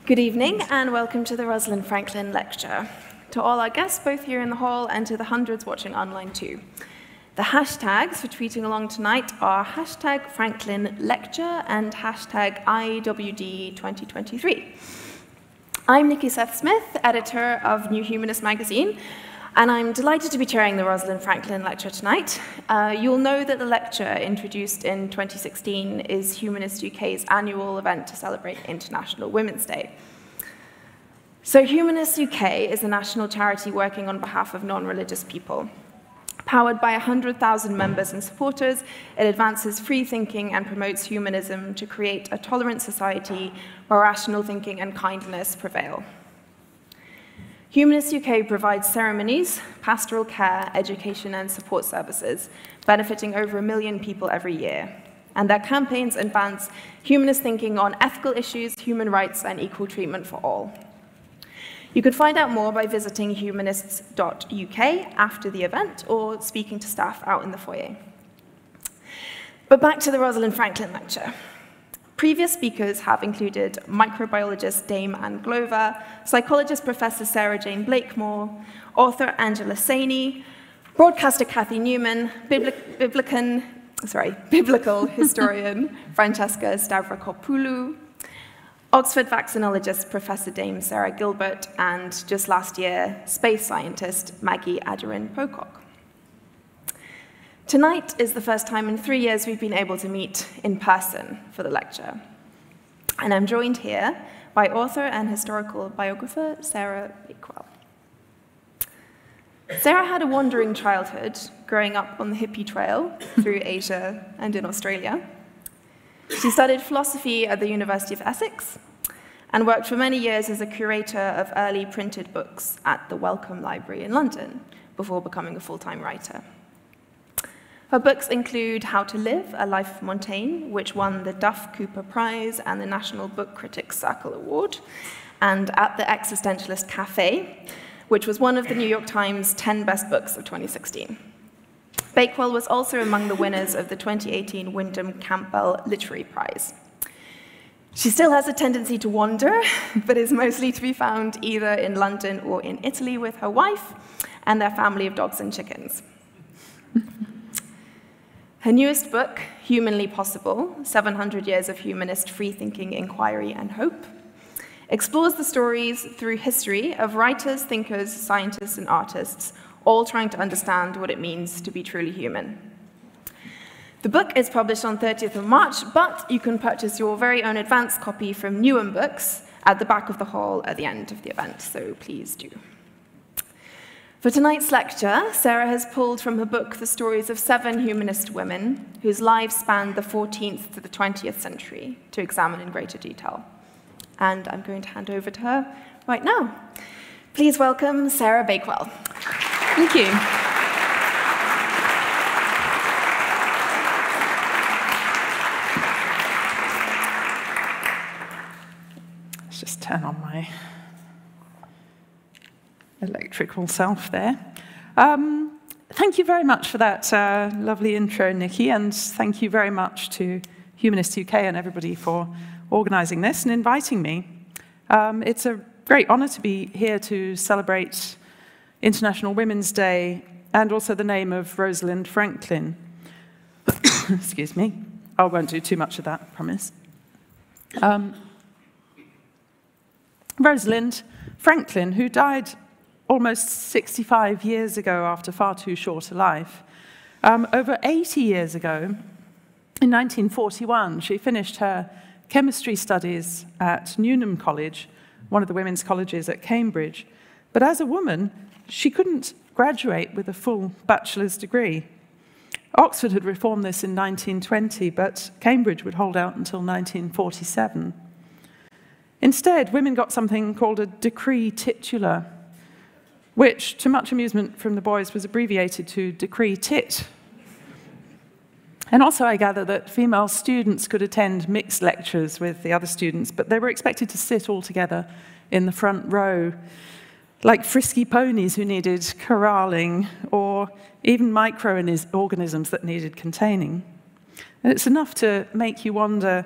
Good evening, and welcome to the Rosalind Franklin Lecture. To all our guests, both here in the hall, and to the hundreds watching online too. The hashtags for tweeting along tonight are hashtag Franklin Lecture and hashtag IWD2023. I'm Nikki Seth-Smith, editor of New Humanist magazine, and I'm delighted to be chairing the Rosalind Franklin Lecture tonight. You'll know that the lecture, introduced in 2016, is Humanist UK's annual event to celebrate International Women's Day. So Humanist UK is a national charity working on behalf of non-religious people. Powered by 100,000 members and supporters, it advances free thinking and promotes humanism to create a tolerant society where rational thinking and kindness prevail. Humanist UK provides ceremonies, pastoral care, education, and support services, benefiting over 1 million people every year. And their campaigns advance humanist thinking on ethical issues, human rights, and equal treatment for all. You can find out more by visiting humanists.uk after the event or speaking to staff out in the foyer. But back to the Rosalind Franklin Lecture. Previous speakers have included microbiologist Dame Anne Glover, psychologist Professor Sarah Jane Blakemore, author Angela Saini, broadcaster Kathy Newman, biblical historian Francesca Stavrakopoulou, Oxford vaccinologist Professor Dame Sarah Gilbert, and just last year, space scientist Maggie Aderin-Pocock. Tonight is the first time in 3 years we've been able to meet in person for the lecture. And I'm joined here by author and historical biographer Sarah Bakewell. Sarah had a wandering childhood, growing up on the hippie trail through Asia and in Australia. She studied philosophy at the University of Essex and worked for many years as a curator of early printed books at the Wellcome Library in London before becoming a full-time writer. Her books include How to Live, A Life of Montaigne, which won the Duff Cooper Prize and the National Book Critics Circle Award, and At the Existentialist Cafe, which was one of the New York Times 10 best books of 2016. Bakewell was also among the winners of the 2018 Wyndham Campbell Literary Prize. She still has a tendency to wander, but is mostly to be found either in London or in Italy with her wife and their family of dogs and chickens. Her newest book, Humanly Possible, 700 Years of Humanist Free-Thinking Inquiry and Hope, explores the stories through history of writers, thinkers, scientists, and artists, all trying to understand what it means to be truly human. The book is published on 30th of March, but you can purchase your very own advance copy from Newham Books at the back of the hall at the end of the event, so please do. For tonight's lecture, Sarah has pulled from her book the stories of 7 humanist women whose lives spanned the 14th to the 20th century to examine in greater detail. And I'm going to hand over to her right now. Please welcome Sarah Bakewell. Thank you. Let's just turn on my electrical self there. Thank you very much for that lovely intro, Nikki, and thank you very much to Humanist UK and everybody for organising this and inviting me. It's a great honour to be here to celebrate International Women's Day and also the name of Rosalind Franklin. Excuse me. I won't do too much of that, I promise. Rosalind Franklin, who died almost 65 years ago after far too short a life. Over 80 years ago, in 1941, she finished her chemistry studies at Newnham College, one of the women's colleges at Cambridge. But as a woman, she couldn't graduate with a full bachelor's degree. Oxford had reformed this in 1920, but Cambridge would hold out until 1947. Instead, women got something called a decree titular, which, to much amusement from the boys, was abbreviated to decree tit. And also I gather that female students could attend mixed lectures with the other students, but they were expected to sit all together in the front row, like frisky ponies who needed corralling, or even microorganisms that needed containing. And it's enough to make you wonder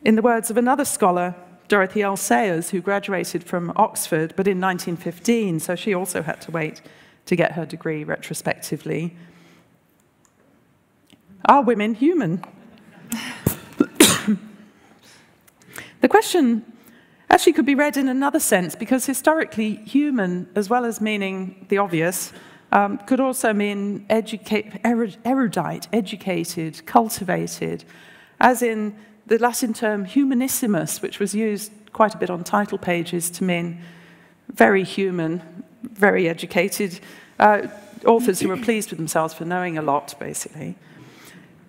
in the words of another scholar, Dorothy L. Sayers, who graduated from Oxford, but in 1915, so she also had to wait to get her degree retrospectively. Are women human? The question actually could be read in another sense, because historically, human, as well as meaning the obvious, could also mean erudite, educated, cultivated, as in the Latin term humanissimus, which was used quite a bit on title pages to mean very human, very educated, authors who were pleased with themselves for knowing a lot, basically.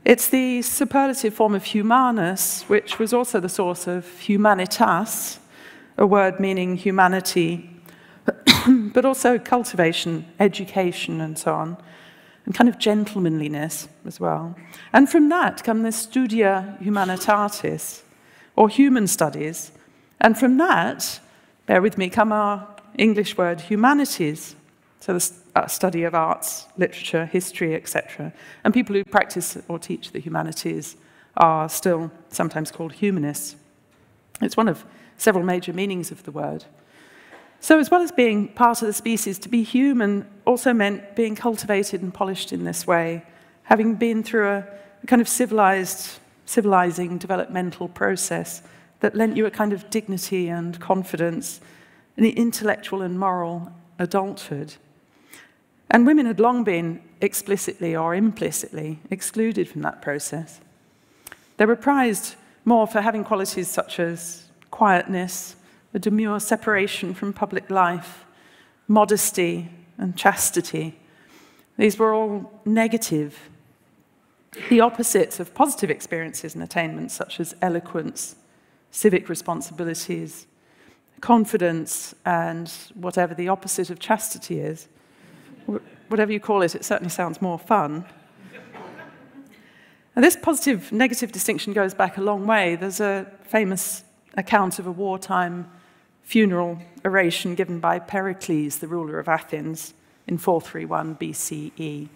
It's the superlative form of humanus, which was also the source of humanitas, a word meaning humanity, but also cultivation, education, and so on, and kind of gentlemanliness as well. And from that come the studia humanitatis, or human studies. And from that, bear with me, come our English word humanities, so the study of arts, literature, history, etc. And people who practice or teach the humanities are still sometimes called humanists. It's one of several major meanings of the word. So as well as being part of the species, to be human also meant being cultivated and polished in this way, having been through a kind of civilizing developmental process that lent you a kind of dignity and confidence, an intellectual and moral adulthood. And women had long been explicitly or implicitly excluded from that process. They were prized more for having qualities such as quietness, a demure separation from public life, modesty, and chastity. These were all negative, the opposites of positive experiences and attainments such as eloquence, civic responsibilities, confidence, and whatever the opposite of chastity is. Whatever you call it, it certainly sounds more fun. And this positive-negative distinction goes back a long way. There's a famous account of a wartime funeral oration given by Pericles, the ruler of Athens, in 431 BCE.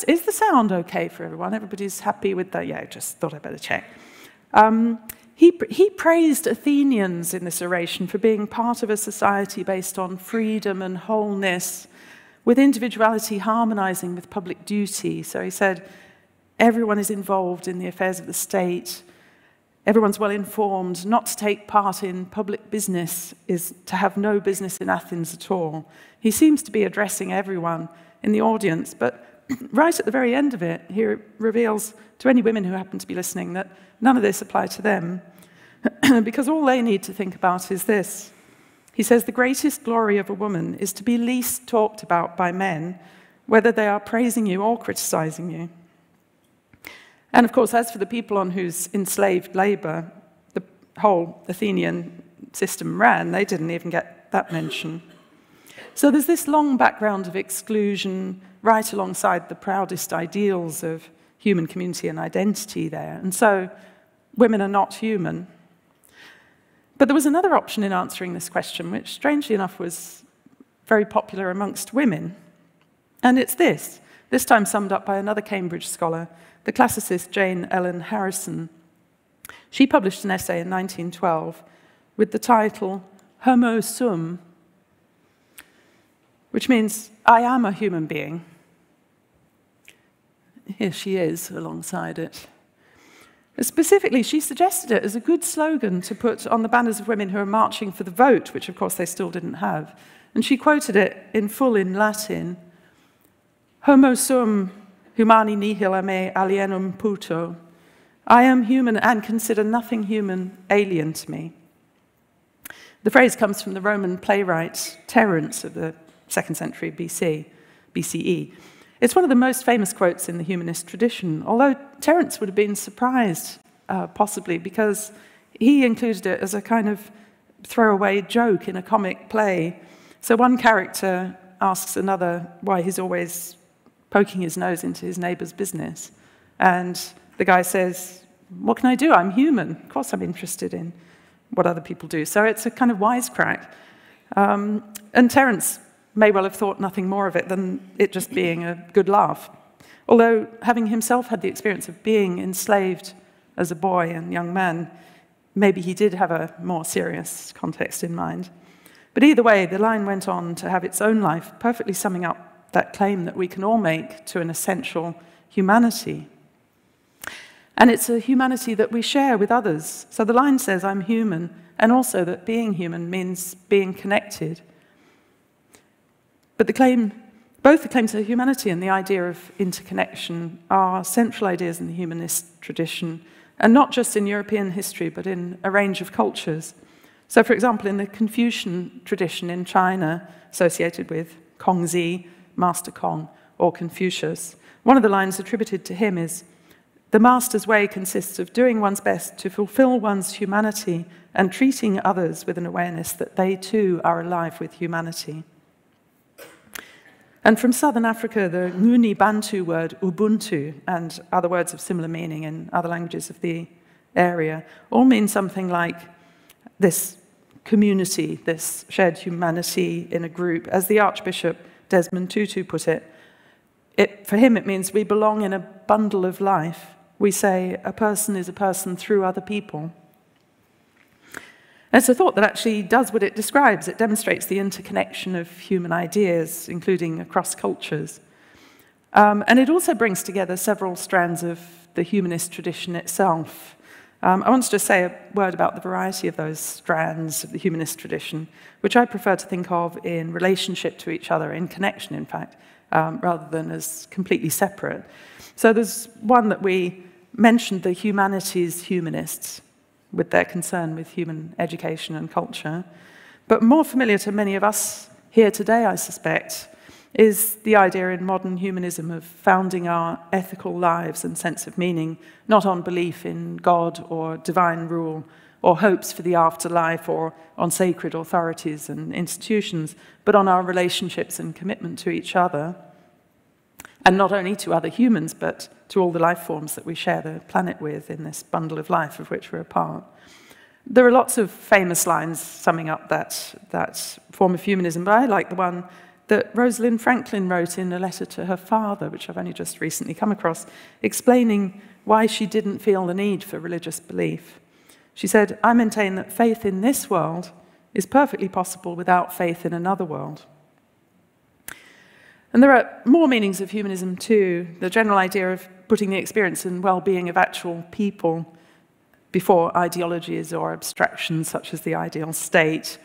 Is the sound okay for everyone? Everybody's happy with that? Yeah, just thought I'd better check. He praised Athenians in this oration for being part of a society based on freedom and wholeness, with individuality harmonizing with public duty. So he said, everyone is involved in the affairs of the state, everyone's well informed, not to take part in public business is to have no business in Athens at all. He seems to be addressing everyone in the audience, but right at the very end of it, he reveals to any women who happen to be listening that none of this applies to them, because all they need to think about is this. He says, the greatest glory of a woman is to be least talked about by men, whether they are praising you or criticizing you. And of course, as for the people on whose enslaved labor the whole Athenian system ran, they didn't even get that mention. So there's this long background of exclusion right alongside the proudest ideals of human community and identity there. And so women are not human. But there was another option in answering this question, which strangely enough was very popular amongst women. And it's this time summed up by another Cambridge scholar, the classicist Jane Ellen Harrison. She published an essay in 1912 with the title Homo Sum, which means I am a human being. Here she is alongside it. Specifically, she suggested it as a good slogan to put on the banners of women who are marching for the vote, which of course they still didn't have. And she quoted it in full in Latin. Homo sum humani nihil a me alienum puto. I am human and consider nothing human alien to me. The phrase comes from the Roman playwright Terence of the 2nd century BCE. It's one of the most famous quotes in the humanist tradition, although Terence would have been surprised, possibly, because he included it as a kind of throwaway joke in a comic play. So one character asks another why he's always poking his nose into his neighbor's business. And the guy says, what can I do? I'm human. Of course I'm interested in what other people do. So it's a kind of wisecrack. And Terence may well have thought nothing more of it than it just being a good laugh. Although, having himself had the experience of being enslaved as a boy and young man, maybe he did have a more serious context in mind. But either way, the line went on to have its own life, perfectly summing up that claim that we can all make to an essential humanity. And it's a humanity that we share with others. So the line says, I'm human, and also that being human means being connected. But both the claim to humanity and the idea of interconnection are central ideas in the humanist tradition, and not just in European history, but in a range of cultures. So, for example, in the Confucian tradition in China, associated with Kongzi, Master Kong, or Confucius, one of the lines attributed to him is, the master's way consists of doing one's best to fulfill one's humanity and treating others with an awareness that they too are alive with humanity. And from southern Africa, the Nguni Bantu word Ubuntu and other words of similar meaning in other languages of the area all mean something like this community, this shared humanity in a group. As the Archbishop Desmond Tutu put it, for him it means we belong in a bundle of life. We say a person is a person through other people. And it's a thought that actually does what it describes. It demonstrates the interconnection of human ideas, including across cultures. And it also brings together several strands of the humanist tradition itself. I want to just say a word about the variety of those strands of the humanist tradition, which I prefer to think of in relationship to each other, in connection, in fact, rather than as completely separate. So there's one that we mentioned, the humanities humanists, with their concern with human education and culture. But more familiar to many of us here today, I suspect, is the idea in modern humanism of founding our ethical lives and sense of meaning not on belief in God or divine rule or hopes for the afterlife or on sacred authorities and institutions, but on our relationships and commitment to each other, and not only to other humans, but to all the life forms that we share the planet with in this bundle of life of which we're a part. There are lots of famous lines summing up that form of humanism, but I like the one that Rosalind Franklin wrote in a letter to her father, which I've only just recently come across, explaining why she didn't feel the need for religious belief. She said, I maintain that faith in this world is perfectly possible without faith in another world. And there are more meanings of humanism too. The general idea of putting the experience and well-being of actual people before ideologies or abstractions such as the ideal state.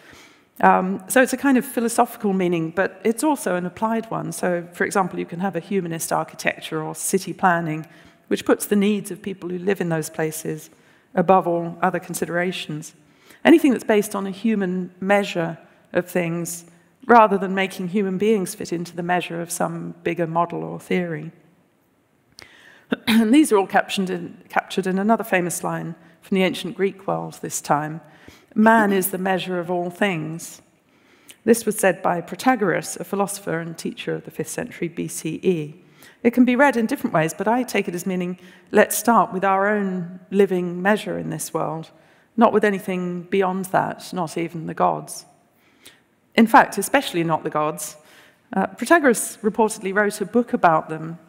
So it's a kind of philosophical meaning, but it's also an applied one. So, for example, you can have a humanist architecture or city planning, which puts the needs of people who live in those places above all other considerations. Anything that's based on a human measure of things, rather than making human beings fit into the measure of some bigger model or theory. And these are all captured in another famous line from the ancient Greek world this time. Man is the measure of all things. This was said by Protagoras, a philosopher and teacher of the 5th century BCE. It can be read in different ways, but I take it as meaning, let's start with our own living measure in this world, not with anything beyond that, not even the gods. In fact, especially not the gods. Protagoras reportedly wrote a book about them.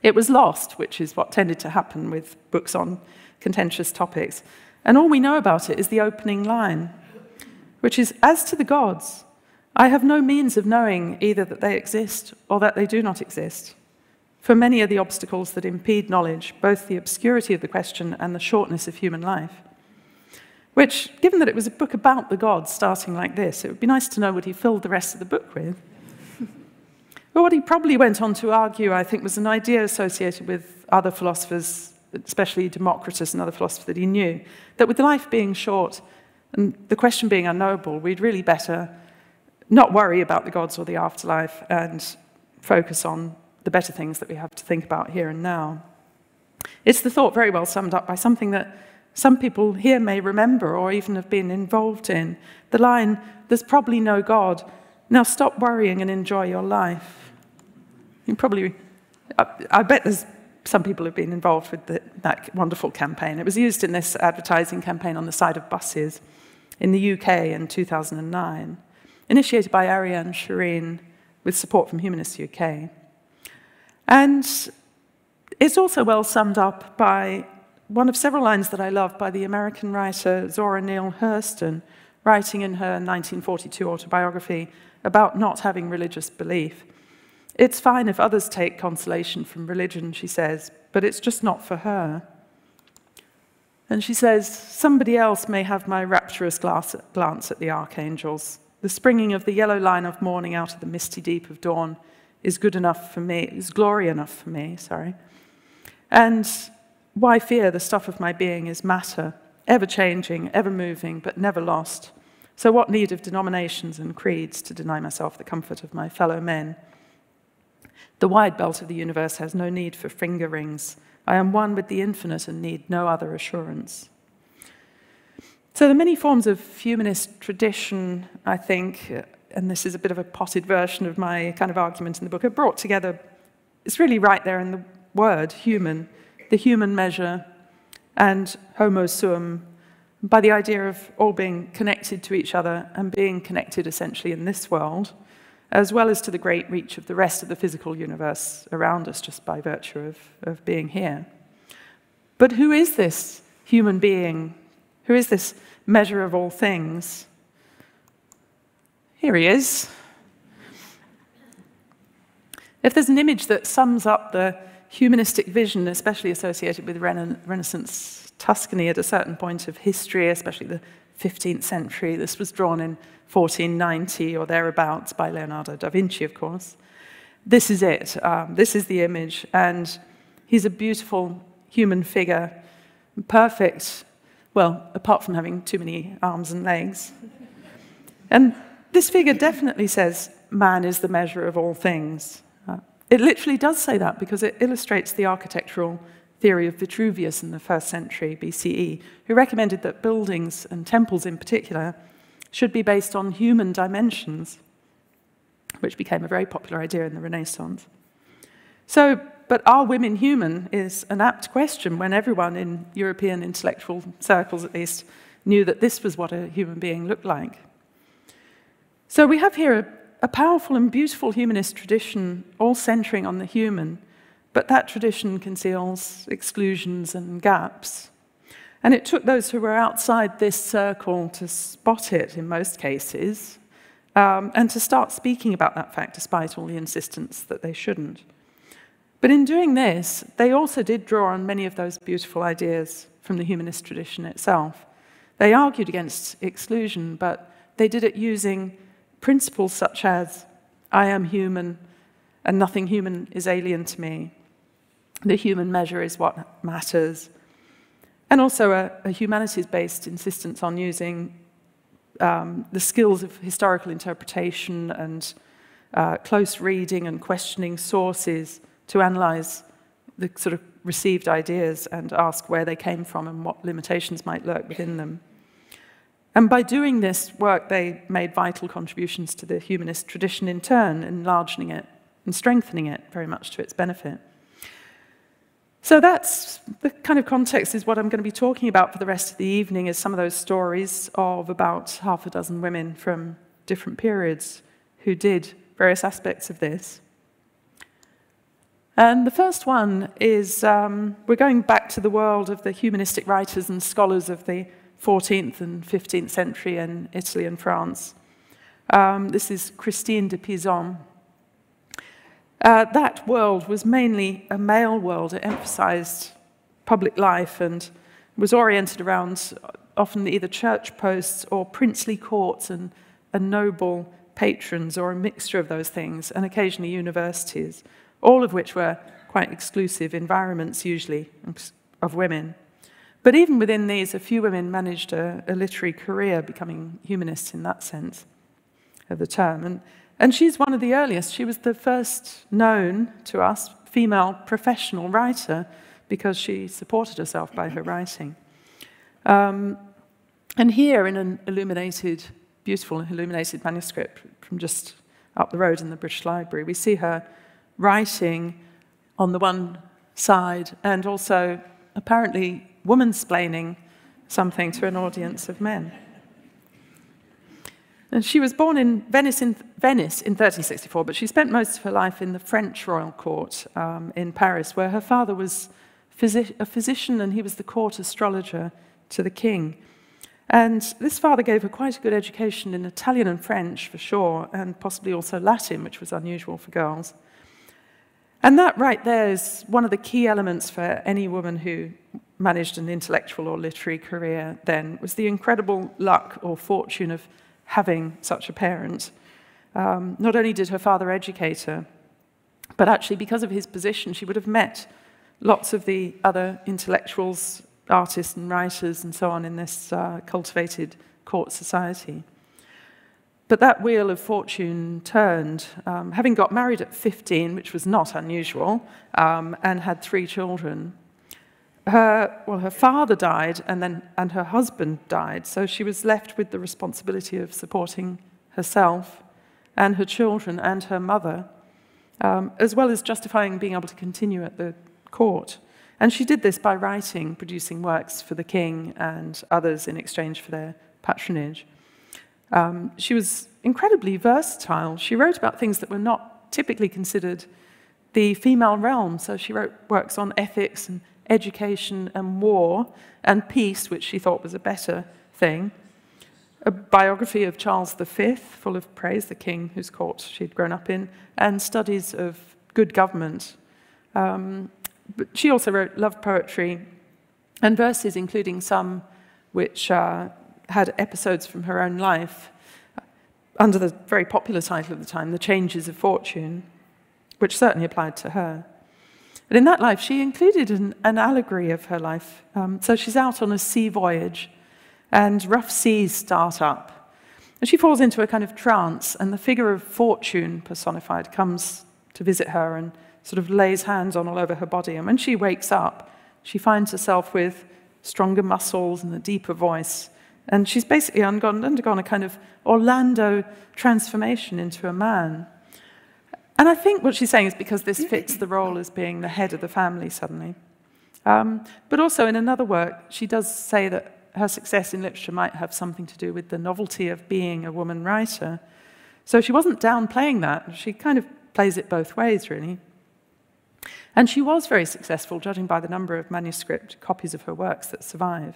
It was lost, which is what tended to happen with books on contentious topics. And all we know about it is the opening line, which is, as to the gods, I have no means of knowing either that they exist or that they do not exist. For many are the obstacles that impede knowledge, both the obscurity of the question and the shortness of human life. Which, given that it was a book about the gods starting like this, it would be nice to know what he filled the rest of the book with. But what he probably went on to argue, I think, was an idea associated with other philosophers, especially Democritus and other philosophers that he knew, that with life being short and the question being unknowable, we'd really better not worry about the gods or the afterlife and focus on the better things that we have to think about here and now. It's the thought very well summed up by something that some people here may remember or even have been involved in. The line, there's probably no God, now stop worrying and enjoy your life. I bet there's some people have been involved with that wonderful campaign. It was used in this advertising campaign on the side of buses in the UK in 2009, initiated by Ariane Shireen with support from Humanists UK. And it's also well summed up by one of several lines that I love by the American writer Zora Neale Hurston, writing in her 1942 autobiography about not having religious belief. It's fine if others take consolation from religion, she says, but it's just not for her. And she says, somebody else may have my rapturous glance at the archangels. The springing of the yellow line of morning out of the misty deep of dawn is good enough for me, is glory enough for me, sorry. And why fear? The stuff of my being is matter, ever-changing, ever-moving, but never lost. So what need of denominations and creeds to deny myself the comfort of my fellow men? The wide belt of the universe has no need for finger rings. I am one with the infinite and need no other assurance. So the many forms of humanist tradition, I think, and this is a bit of a potted version of my kind of argument in the book, are brought together. It's really right there in the word, human, the human measure, and homo suum, by the idea of all being connected to each other and being connected essentially in this world, as well as to the great reach of the rest of the physical universe around us just by virtue of being here. But who is this human being? Who is this measure of all things? Here he is. If there's an image that sums up the humanistic vision, especially associated with Renaissance Tuscany at a certain point of history, especially the 15th century, this was drawn in 1490 or thereabouts by Leonardo da Vinci, of course. This is it. This is the image. And he's a beautiful human figure, perfect, well, apart from having too many arms and legs. And this figure definitely says, man is the measure of all things. It literally does say that because it illustrates the architectural theory of Vitruvius in the 1st century BCE, who recommended that buildings, and temples in particular, should be based on human dimensions, which became a very popular idea in the Renaissance. So, but are women human is an apt question when everyone in European intellectual circles, at least, knew that this was what a human being looked like. So we have here a powerful and beautiful humanist tradition, all centering on the human, but that tradition conceals exclusions and gaps. And it took those who were outside this circle to spot it in most cases, and to start speaking about that fact despite all the insistence that they shouldn't. But in doing this, they also did draw on many of those beautiful ideas from the humanist tradition itself. They argued against exclusion, but they did it using principles such as, I am human, and nothing human is alien to me. The human measure is what matters. And also a humanities-based insistence on using the skills of historical interpretation and close reading and questioning sources to analyze the sort of received ideas and ask where they came from and what limitations might lurk within them. And by doing this work, they made vital contributions to the humanist tradition in turn, enlarging it and strengthening it very much to its benefit. So that's the kind of context is what I'm going to be talking about for the rest of the evening, is some of those stories of about half a dozen women from different periods who did various aspects of this. And the first one is, we're going back to the world of the humanistic writers and scholars of the 14th and 15th century in Italy and France. This is Christine de Pizan. That world was mainly a male world. It emphasized public life and was oriented around often either church posts or princely courts and noble patrons, or a mixture of those things, and occasionally universities, all of which were quite exclusive environments, usually, of women. But even within these, a few women managed a literary career, becoming humanists in that sense of the term. And she's one of the earliest. She was the first known to us female professional writer because she supported herself by her writing. And here in an illuminated, beautiful illuminated manuscript from just up the road in the British Library, we see her writing on the one side and also apparently womansplaining something to an audience of men. And she was born in Venice in 1364, but she spent most of her life in the French royal court in Paris, where her father was a physician, and he was the court astrologer to the king. And this father gave her quite a good education in Italian and French, for sure, and possibly also Latin, which was unusual for girls. And that right there is one of the key elements for any woman who managed an intellectual or literary career then, was the incredible luck or fortune of having such a parent. Not only did her father educate her, but actually because of his position, she would have met lots of the other intellectuals, artists and writers and so on in this cultivated court society. But that wheel of fortune turned, having got married at 15, which was not unusual, and had 3 children. Her father died, and her husband died, so she was left with the responsibility of supporting herself and her children and her mother, as well as justifying being able to continue at the court. And she did this by writing, producing works for the king and others in exchange for their patronage. She was incredibly versatile. She wrote about things that were not typically considered the female realm. So she wrote works on ethics and education and war and peace, which she thought was a better thing. A biography of Charles V, full of praise, the king whose court she'd grown up in, and studies of good government. But she also wrote love poetry and verses, including some which had episodes from her own life, under the very popular title of the time, The Changes of Fortune, which certainly applied to her. But in that life, she included an allegory of her life. So she's out on a sea voyage, and rough seas start up. And she falls into a kind of trance, and the figure of Fortune personified comes to visit her and sort of lays hands on all over her body. And when she wakes up, she finds herself with stronger muscles and a deeper voice. And she's basically undergone a kind of Orlando transformation into a man. And I think what she's saying is because this fits the role as being the head of the family suddenly. But also in another work, she does say that her success in literature might have something to do with the novelty of being a woman writer. So she wasn't downplaying that. She kind of plays it both ways, really. And she was very successful, judging by the number of manuscript copies of her works that survive.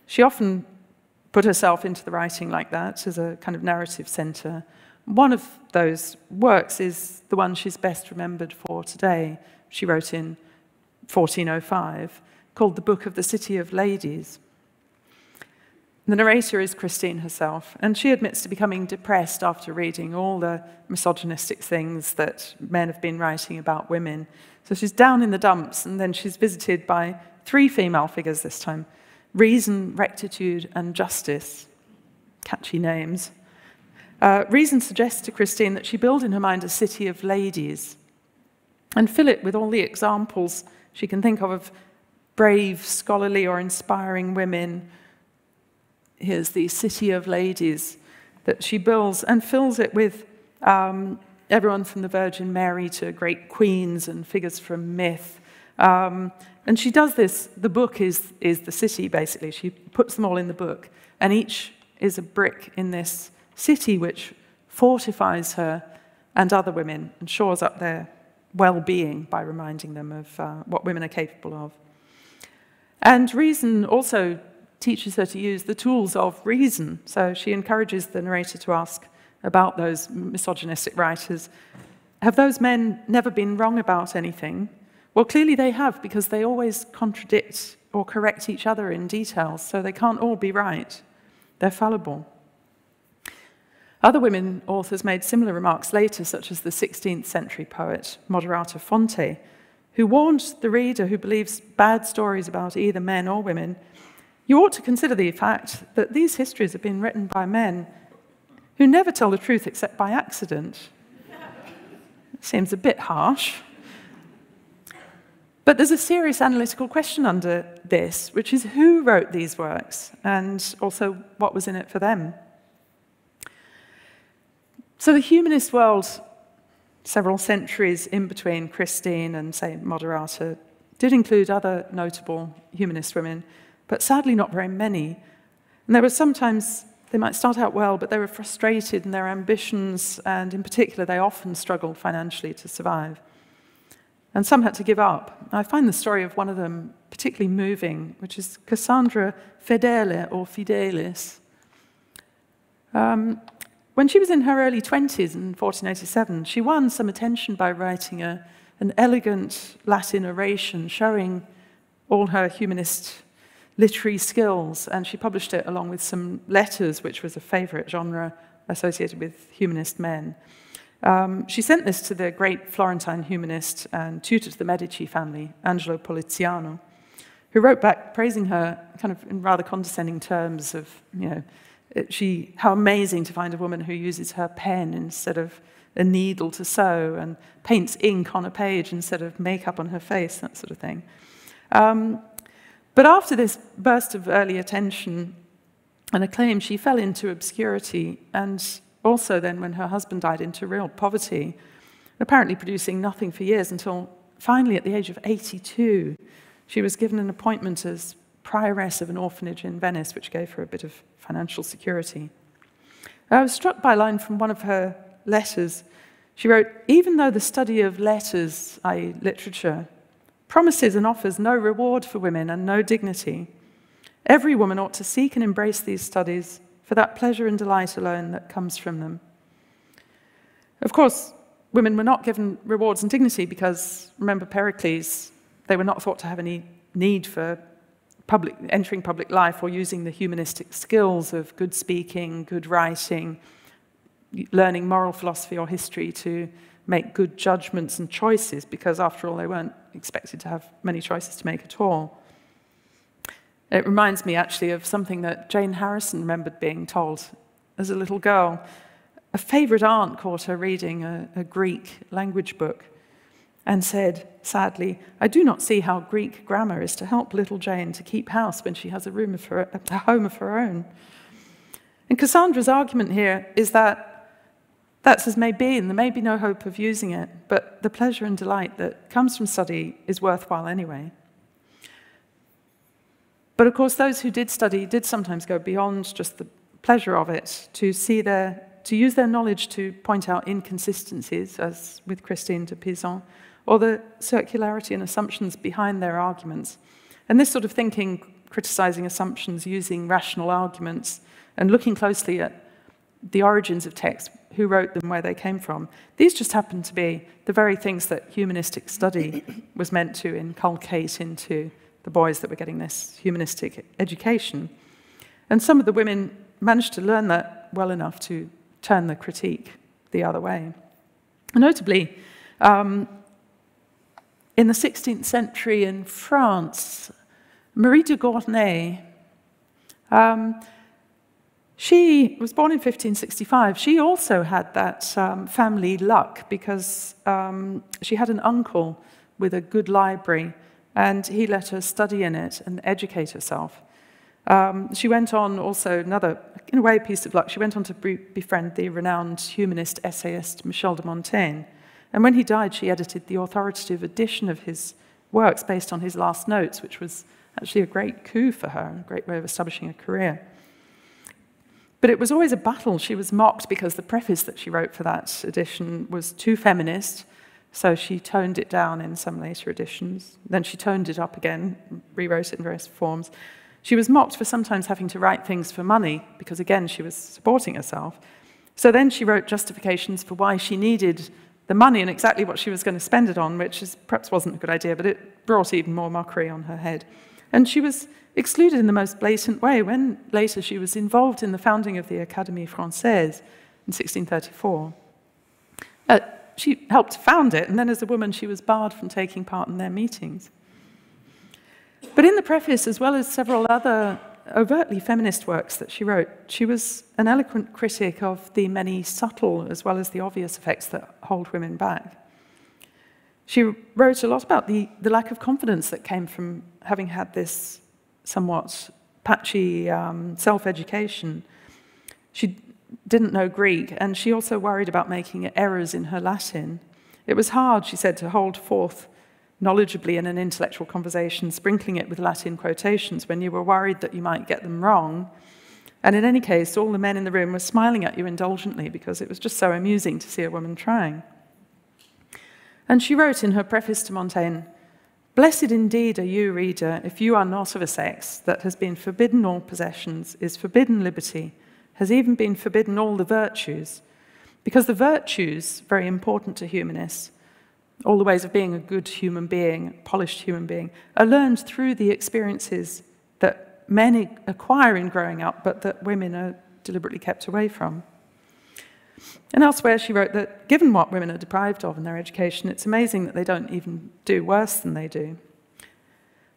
She often put herself into the writing like that, as a kind of narrative centre. One of those works is the one she's best remembered for today. She wrote in 1405, called The Book of the City of Ladies. The narrator is Christine herself, and she admits to becoming depressed after reading all the misogynistic things that men have been writing about women. So she's down in the dumps, and then she's visited by 3 female figures this time: Reason, Rectitude, and Justice. Catchy names. Reason suggests to Christine that she build in her mind a city of ladies and fill it with all the examples she can think of brave, scholarly, or inspiring women. Here's the city of ladies that she builds and fills it with everyone from the Virgin Mary to great queens and figures from myth. And she does this, the book is the city, basically. She puts them all in the book, and each is a brick in this city which fortifies her and other women and shores up their well-being by reminding them of what women are capable of. And Reason also teaches her to use the tools of reason. So she encourages the narrator to ask about those misogynistic writers. Have those men never been wrong about anything? Well, clearly they have, because they always contradict or correct each other in details, so they can't all be right. They're fallible. Other women authors made similar remarks later, such as the 16th century poet Moderata Fonte, who warned the reader who believes bad stories about either men or women, you ought to consider the fact that these histories have been written by men who never tell the truth except by accident. Seems a bit harsh. But there's a serious analytical question under this, which is who wrote these works, and also what was in it for them. So the humanist world, several centuries in between Christine and, say, Moderata, did include other notable humanist women, but sadly not very many. And there were sometimes, they might start out well, but they were frustrated in their ambitions, and in particular, they often struggled financially to survive. and some had to give up. I find the story of one of them particularly moving, which is Cassandra Fedele, or Fidelis. When she was in her early 20s in 1487, she won some attention by writing an elegant Latin oration showing all her humanist literary skills, and she published it along with some letters, which was a favorite genre associated with humanist men. She sent this to the great Florentine humanist and tutor to the Medici family, Angelo Poliziano, who wrote back praising her kind of in rather condescending terms of, how amazing to find a woman who uses her pen instead of a needle to sew and paints ink on a page instead of makeup on her face, that sort of thing. But after this burst of early attention and acclaim, she fell into obscurity, and also then when her husband died, into real poverty, apparently producing nothing for years until finally at the age of 82, she was given an appointment as prioress of an orphanage in Venice, which gave her a bit of financial security. I was struck by a line from one of her letters. She wrote, "Even though the study of letters, i.e. literature, promises and offers no reward for women and no dignity, every woman ought to seek and embrace these studies for that pleasure and delight alone that comes from them." Of course, women were not given rewards and dignity because, remember Pericles, they were not thought to have any need for entering public life or using the humanistic skills of good speaking, good writing, learning moral philosophy or history to make good judgments and choices, because after all, they weren't expected to have many choices to make at all. It reminds me actually of something that Jane Harrison remembered being told as a little girl. A favourite aunt caught her reading a Greek language book and said, sadly, "I do not see how Greek grammar is to help little Jane to keep house when she has a home of her own." And Cassandra's argument here is that that's as may be, and there may be no hope of using it, but the pleasure and delight that comes from study is worthwhile anyway. But of course, those who did study did sometimes go beyond just the pleasure of it to use their knowledge to point out inconsistencies, as with Christine de Pizan, or the circularity and assumptions behind their arguments. And this sort of thinking, criticizing assumptions, using rational arguments, and looking closely at the origins of texts, who wrote them, where they came from, these just happen to be the very things that humanistic study was meant to inculcate into the boys that were getting this humanistic education. And some of the women managed to learn that well enough to turn the critique the other way. Notably, in the 16th century in France, Marie de Gournay, she was born in 1565. She also had that family luck because she had an uncle with a good library, and he let her study in it and educate herself. She went on also, another, in a way, piece of luck, she went on to befriend the renowned humanist essayist Michel de Montaigne. And when he died, she edited the authoritative edition of his works based on his last notes, which was actually a great coup for her, a great way of establishing a career. But it was always a battle. She was mocked because the preface that she wrote for that edition was too feminist, so she toned it down in some later editions. Then she toned it up again, rewrote it in various forms. She was mocked for sometimes having to write things for money, because again, she was supporting herself. So then she wrote justifications for why she needed the money and exactly what she was going to spend it on, which perhaps wasn't a good idea, but it brought even more mockery on her head. And she was excluded in the most blatant way when later she was involved in the founding of the Académie Française in 1634. She helped found it, and then as a woman she was barred from taking part in their meetings. But in the preface, as well as several other overtly feminist works that she wrote, she was an eloquent critic of the many subtle as well as the obvious effects that hold women back. She wrote a lot about the lack of confidence that came from having had this somewhat patchy self-education. She didn't know Greek, and she also worried about making errors in her Latin. It was hard, she said, to hold forth knowledgeably in an intellectual conversation, sprinkling it with Latin quotations when you were worried that you might get them wrong. And in any case, all the men in the room were smiling at you indulgently because it was just so amusing to see a woman trying. And she wrote in her preface to Montaigne, "Blessed indeed are you, reader, if you are not of a sex that has been forbidden all possessions, is forbidden liberty, has even been forbidden all the virtues, because the virtues, very important to humanists, all the ways of being a good human being, a polished human being, are learned through the experiences that men acquire in growing up, but that women are deliberately kept away from." And elsewhere she wrote that given what women are deprived of in their education, it's amazing that they don't even do worse than they do.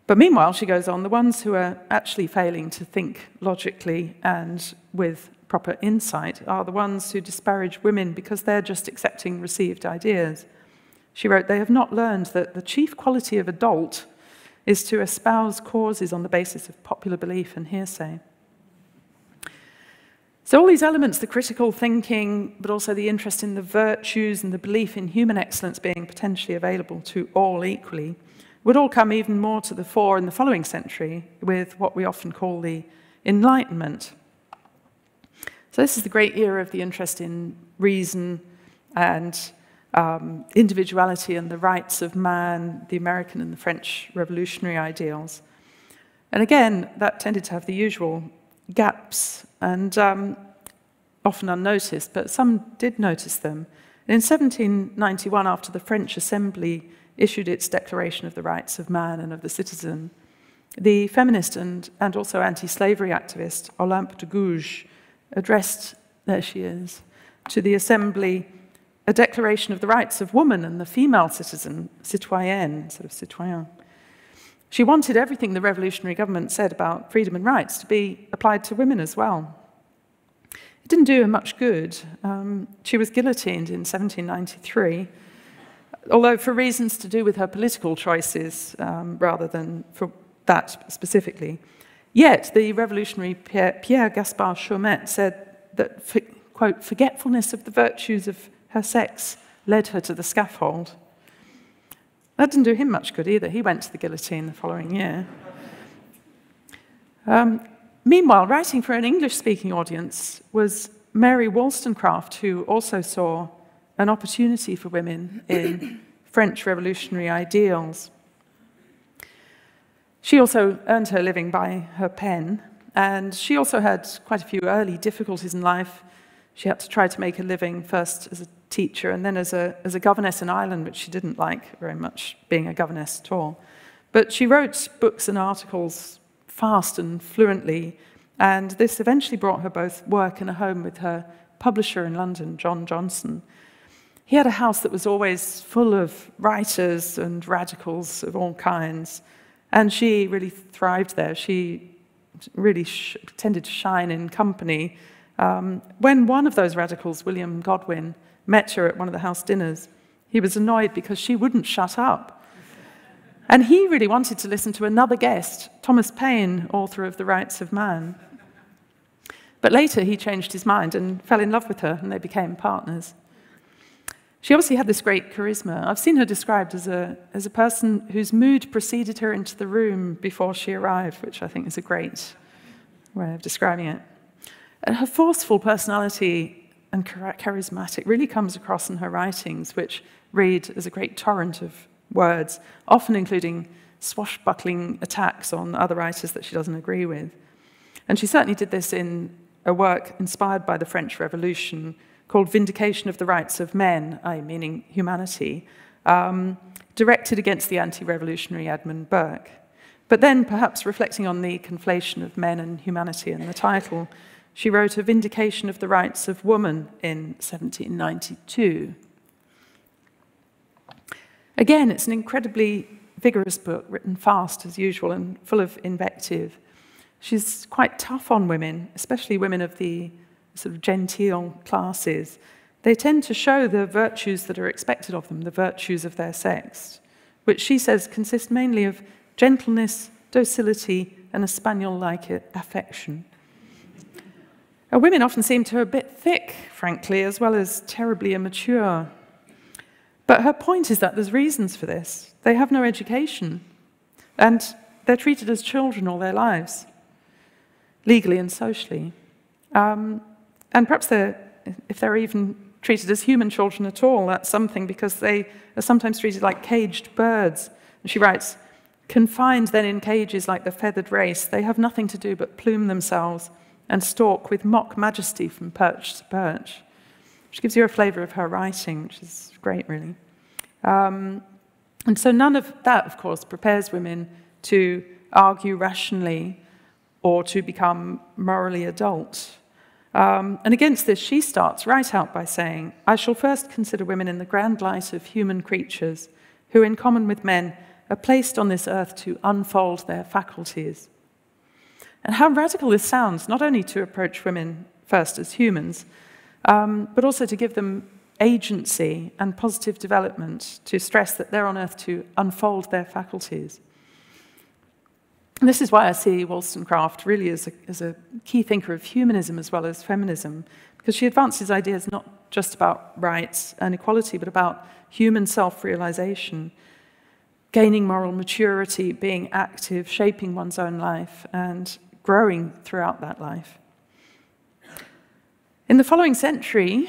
But meanwhile, she goes on, the ones who are actually failing to think logically and with proper insight are the ones who disparage women because they're just accepting received ideas. She wrote, "They have not learned that the chief quality of adult is to espouse causes on the basis of popular belief and hearsay." So all these elements, the critical thinking, but also the interest in the virtues and the belief in human excellence being potentially available to all equally, would all come even more to the fore in the following century with what we often call the Enlightenment. So this is the great era of the interest in reason and individuality and the rights of man, the American and the French revolutionary ideals. And again, that tended to have the usual gaps and often unnoticed, but some did notice them. In 1791, after the French Assembly issued its Declaration of the Rights of Man and of the Citizen, the feminist and also anti-slavery activist Olympe de Gouges addressed, there she is, to the Assembly a declaration of the rights of woman and the female citizen, citoyenne, instead of citoyen. She wanted everything the revolutionary government said about freedom and rights to be applied to women as well. It didn't do her much good. She was guillotined in 1793, although for reasons to do with her political choices rather than for that specifically. Yet the revolutionary Pierre Gaspard Chaumette said that, quote, "forgetfulness of the virtues of her sex led her to the scaffold." That didn't do him much good either. He went to the guillotine the following year. Meanwhile, writing for an English-speaking audience was Mary Wollstonecraft, who also saw an opportunity for women in French revolutionary ideals. She also earned her living by her pen, and she also had quite a few early difficulties in life. She had to try to make a living first as a teacher and then as a governess in Ireland, which she didn't like very much, being a governess at all. But she wrote books and articles fast and fluently, and this eventually brought her both work and a home with her publisher in London, John Johnson. He had a house that was always full of writers and radicals of all kinds, and she really thrived there. She really tended to shine in company. When one of those radicals, William Godwin, met her at one of the house dinners, he was annoyed because she wouldn't shut up. And he really wanted to listen to another guest, Thomas Paine, author of The Rights of Man. But later he changed his mind and fell in love with her, and they became partners. She obviously had this great charisma. I've seen her described as a person whose mood preceded her into the room before she arrived, which I think is a great way of describing it. And her forceful personality and charismatic really comes across in her writings, which read as a great torrent of words, often including swashbuckling attacks on other writers that she doesn't agree with. And she certainly did this in a work inspired by the French Revolution called Vindication of the Rights of Men, meaning humanity, directed against the anti-revolutionary Edmund Burke. But then, perhaps reflecting on the conflation of men and humanity in the title, she wrote A Vindication of the Rights of Woman in 1792. Again, it's an incredibly vigorous book, written fast as usual and full of invective. She's quite tough on women, especially women of the sort of genteel classes. They tend to show the virtues that are expected of them, the virtues of their sex, which she says consist mainly of gentleness, docility, and a spaniel-like affection. Women often seem to her a bit thick, frankly, as well as terribly immature. But her point is that there's reasons for this. They have no education, and they're treated as children all their lives, legally and socially. And perhaps if they're even treated as human children at all. That's something, because they are sometimes treated like caged birds. And she writes, confined then in cages like the feathered race, they have nothing to do but plume themselves and stalk with mock majesty from perch to perch. Which gives you a flavour of her writing, which is great, really. And so none of that, of course, prepares women to argue rationally or to become morally adult. And against this, she starts right out by saying, I shall first consider women in the grand light of human creatures who, in common with men, are placed on this earth to unfold their faculties. And how radical this sounds, not only to approach women first as humans, but also to give them agency and positive development, to stress that they're on earth to unfold their faculties. And this is why I see Wollstonecraft really as a key thinker of humanism as well as feminism, because she advances ideas not just about rights and equality, but about human self-realization, gaining moral maturity, being active, shaping one's own life, and growing throughout that life. In the following century,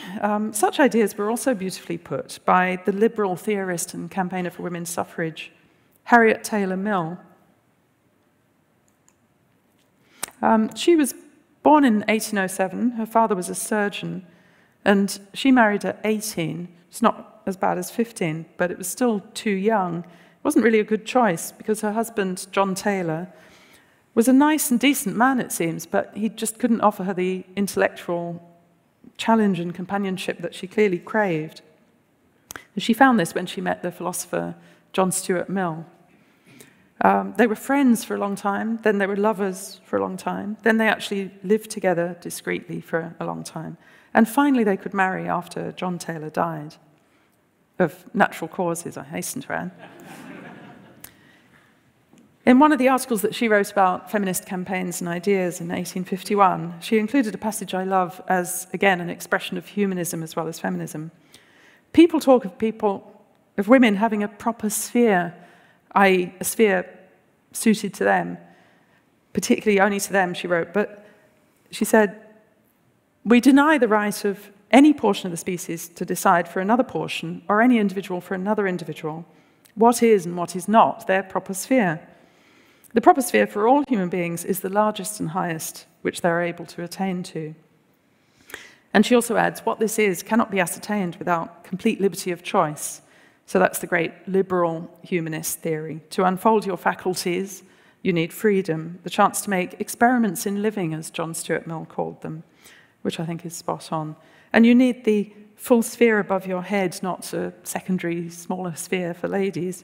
such ideas were also beautifully put by the liberal theorist and campaigner for women's suffrage, Harriet Taylor Mill. She was born in 1807. Her father was a surgeon, and she married at 18. It's not as bad as 15, but it was still too young. It wasn't really a good choice, because her husband, John Taylor, was a nice and decent man, it seems, but he just couldn't offer her the intellectual challenge and companionship that she clearly craved. And she found this when she met the philosopher John Stuart Mill. They were friends for a long time, then they were lovers for a long time, then they actually lived together discreetly for a long time. And finally they could marry after John Taylor died. Of natural causes, I hasten to add. In one of the articles that she wrote about feminist campaigns and ideas in 1851, she included a passage I love as, again, an expression of humanism as well as feminism. People talk of women having a proper sphere, i.e. a sphere suited to them, particularly only to them, she wrote, but she said, we deny the right of any portion of the species to decide for another portion, or any individual for another individual, what is and what is not their proper sphere. The proper sphere for all human beings is the largest and highest which they are able to attain to. And she also adds, what this is cannot be ascertained without complete liberty of choice. So that's the great liberal humanist theory. To unfold your faculties, you need freedom, the chance to make experiments in living, as John Stuart Mill called them, which I think is spot on. And you need the full sphere above your head, not a secondary, smaller sphere for ladies.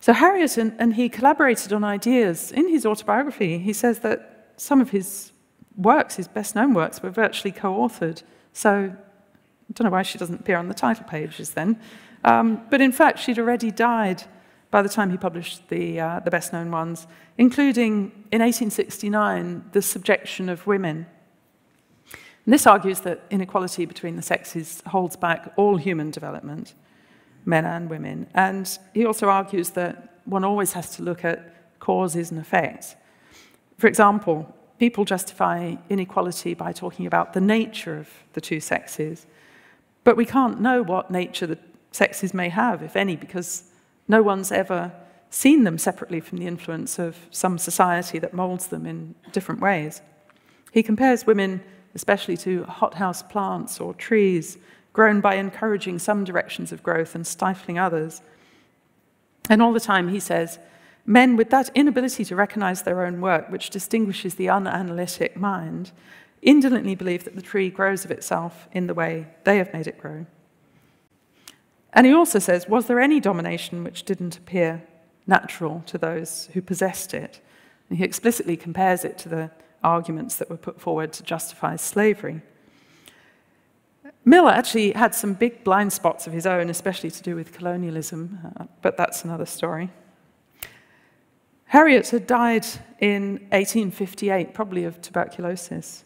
So Harriet and he collaborated on ideas. In his autobiography, he says that some of his works, his best-known works, were virtually co-authored. So I don't know why she doesn't appear on the title pages then. But in fact, she'd already died by the time he published the best-known ones, including, in 1869, The Subjection of Women. And this argues that inequality between the sexes holds back all human development, men and women. And he also argues that one always has to look at causes and effects. For example, people justify inequality by talking about the nature of the two sexes, but we can't know what nature the sexes may have, if any, because no one's ever seen them separately from the influence of some society that molds them in different ways. He compares women especially to hothouse plants or trees, grown by encouraging some directions of growth and stifling others. And all the time, he says, men with that inability to recognize their own work, which distinguishes the unanalytic mind, indolently believe that the tree grows of itself in the way they have made it grow. And he also says, was there any domination which didn't appear natural to those who possessed it? And he explicitly compares it to the arguments that were put forward to justify slavery. Miller actually had some big blind spots of his own, especially to do with colonialism, but that's another story. Harriet had died in 1858, probably of tuberculosis,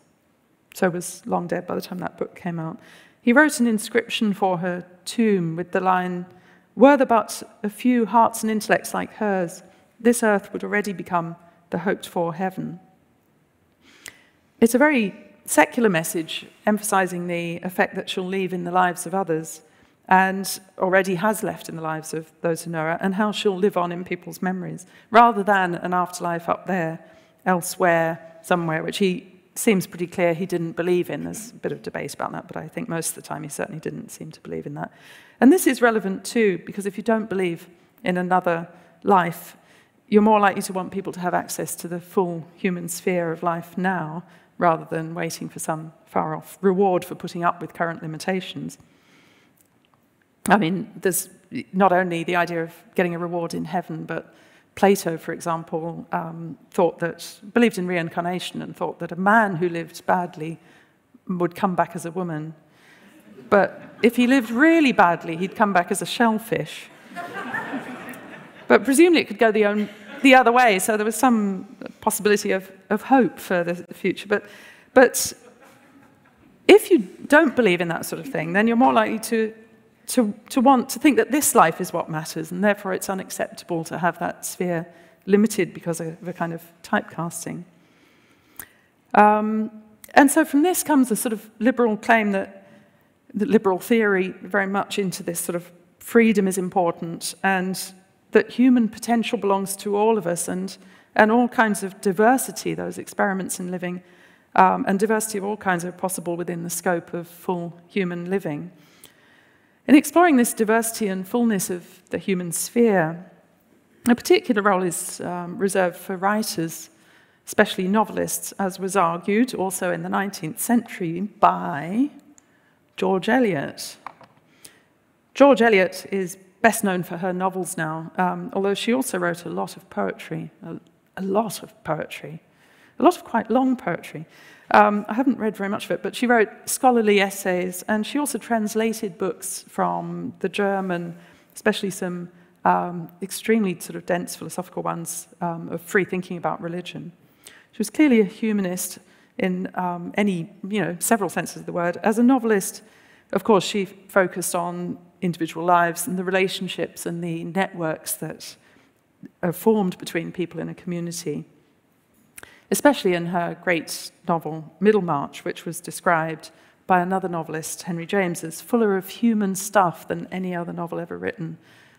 so was long dead by the time that book came out. He wrote an inscription for her tomb with the line, "Were there but a few hearts and intellects like hers, this earth would already become the hoped-for heaven." It's a very secular message emphasizing the effect that she'll leave in the lives of others, and already has left in the lives of those who know her, and how she'll live on in people's memories, rather than an afterlife up there, elsewhere, somewhere, which he seems pretty clear he didn't believe in. There's a bit of debate about that, but I think most of the time he certainly didn't seem to believe in that. And this is relevant too, because if you don't believe in another life, you're more likely to want people to have access to the full human sphere of life now, rather than waiting for some far-off reward for putting up with current limitations. I mean, there's not only the idea of getting a reward in heaven, but Plato, for example, believed in reincarnation and thought that a man who lived badly would come back as a woman. But if he lived really badly, he'd come back as a shellfish. But presumably it could go the other way, so there was some possibility of hope for the future. But if you don't believe in that sort of thing, then you're more likely to want to think that this life is what matters, and therefore it's unacceptable to have that sphere limited because of a kind of typecasting. And so from this comes a sort of liberal claim that the liberal theory very much into this sort of freedom is important, and that human potential belongs to all of us, and all kinds of diversity, those experiments in living, and diversity of all kinds are possible within the scope of full human living. In exploring this diversity and fullness of the human sphere, a particular role is reserved for writers, especially novelists, as was argued also in the 19th century by George Eliot. George Eliot is best known for her novels now, although she also wrote a lot of poetry, a lot of quite long poetry. I haven't read very much of it, but she wrote scholarly essays, and she also translated books from the German, especially some extremely sort of dense philosophical ones of free thinking about religion. She was clearly a humanist in several senses of the word. As a novelist, of course, she focused on individual lives and the relationships and the networks that are formed between people in a community, especially in her great novel, Middlemarch, which was described by another novelist, Henry James, as fuller of human stuff than any other novel ever written.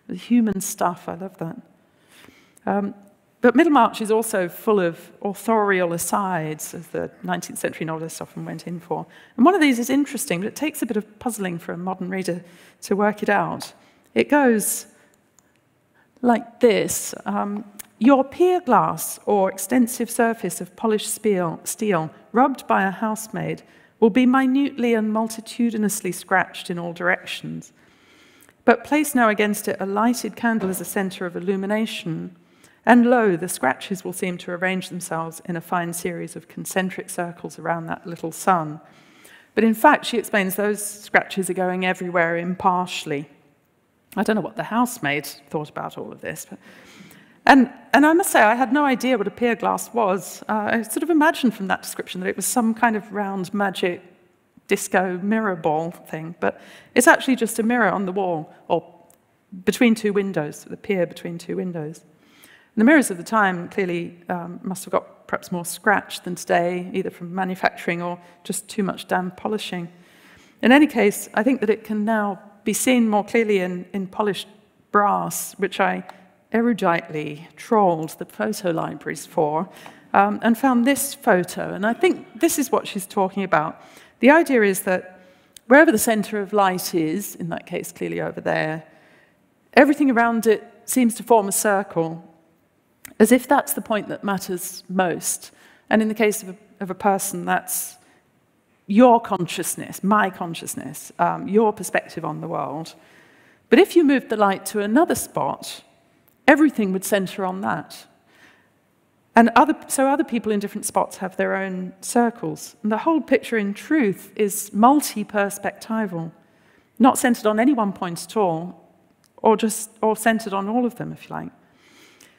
The human stuff, I love that. But Middlemarch is also full of authorial asides, as the 19th century novelists often went in for. And one of these is interesting, but it takes a bit of puzzling for a modern reader to work it out. It goes like this. Your pier glass or extensive surface of polished steel rubbed by a housemaid will be minutely and multitudinously scratched in all directions. But place now against it a lighted candle as a center of illumination, and lo, the scratches will seem to arrange themselves in a fine series of concentric circles around that little sun. But in fact, she explains, those scratches are going everywhere impartially. I don't know what the housemaid thought about all of this. And I must say, I had no idea what a pier glass was. I sort of imagined from that description that it was some kind of round magic disco mirror ball thing, but it's actually just a mirror on the wall, or between two windows, the pier between two windows. And the mirrors of the time clearly must have got perhaps more scratch than today, either from manufacturing or just too much damp polishing. In any case, I think that it can now be seen more clearly in polished brass, which I eruditely trawled the photo libraries for, and found this photo. And I think this is what she's talking about. The idea is that wherever the center of light is, in that case clearly over there, everything around it seems to form a circle, as if that's the point that matters most. And in the case of a person, that's your consciousness, my consciousness, your perspective on the world. But if you moved the light to another spot, everything would center on that. And so other people in different spots have their own circles. And the whole picture, in truth, is multi-perspectival, not centered on any one point at all, or centered on all of them, if you like.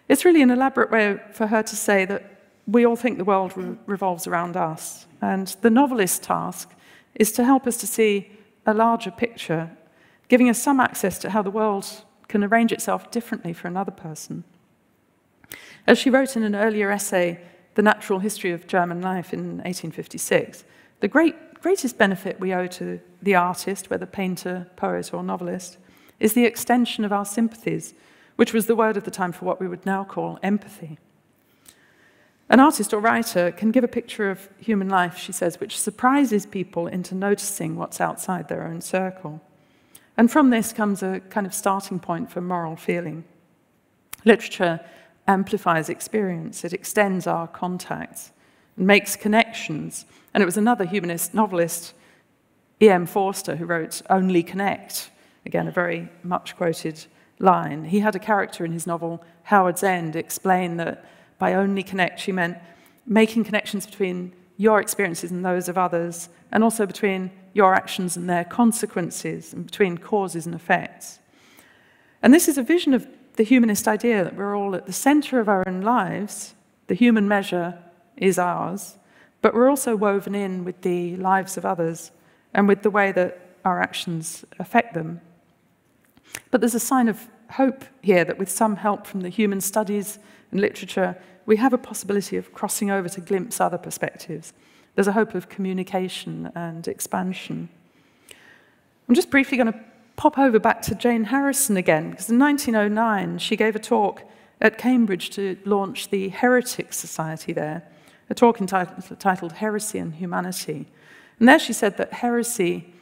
It's really an elaborate way for her to say that we all think the world revolves around us. And the novelist's task is to help us to see a larger picture, giving us some access to how the world can arrange itself differently for another person. As she wrote in an earlier essay, The Natural History of German Life in 1856, the greatest benefit we owe to the artist, whether painter, poet, or novelist, is the extension of our sympathies, which was the word of the time for what we would now call empathy. An artist or writer can give a picture of human life, she says, which surprises people into noticing what's outside their own circle. And from this comes a kind of starting point for moral feeling. Literature amplifies experience, it extends our contacts, and makes connections. And it was another humanist novelist, E.M. Forster, who wrote "Only Connect," again, a very much quoted line. He had a character in his novel, Howard's End, explain that by only connect, she meant making connections between your experiences and those of others, and also between your actions and their consequences, and between causes and effects. And this is a vision of the humanist idea that we're all at the center of our own lives. The human measure is ours, but we're also woven in with the lives of others and with the way that our actions affect them. But there's a sign of hope here that with some help from the human studies and literature, we have a possibility of crossing over to glimpse other perspectives. There's a hope of communication and expansion. I'm just briefly going to pop over back to Jane Harrison again, because in 1909 she gave a talk at Cambridge to launch the Heretic Society there, a talk entitled Heresy and Humanity. And there she said that heresy,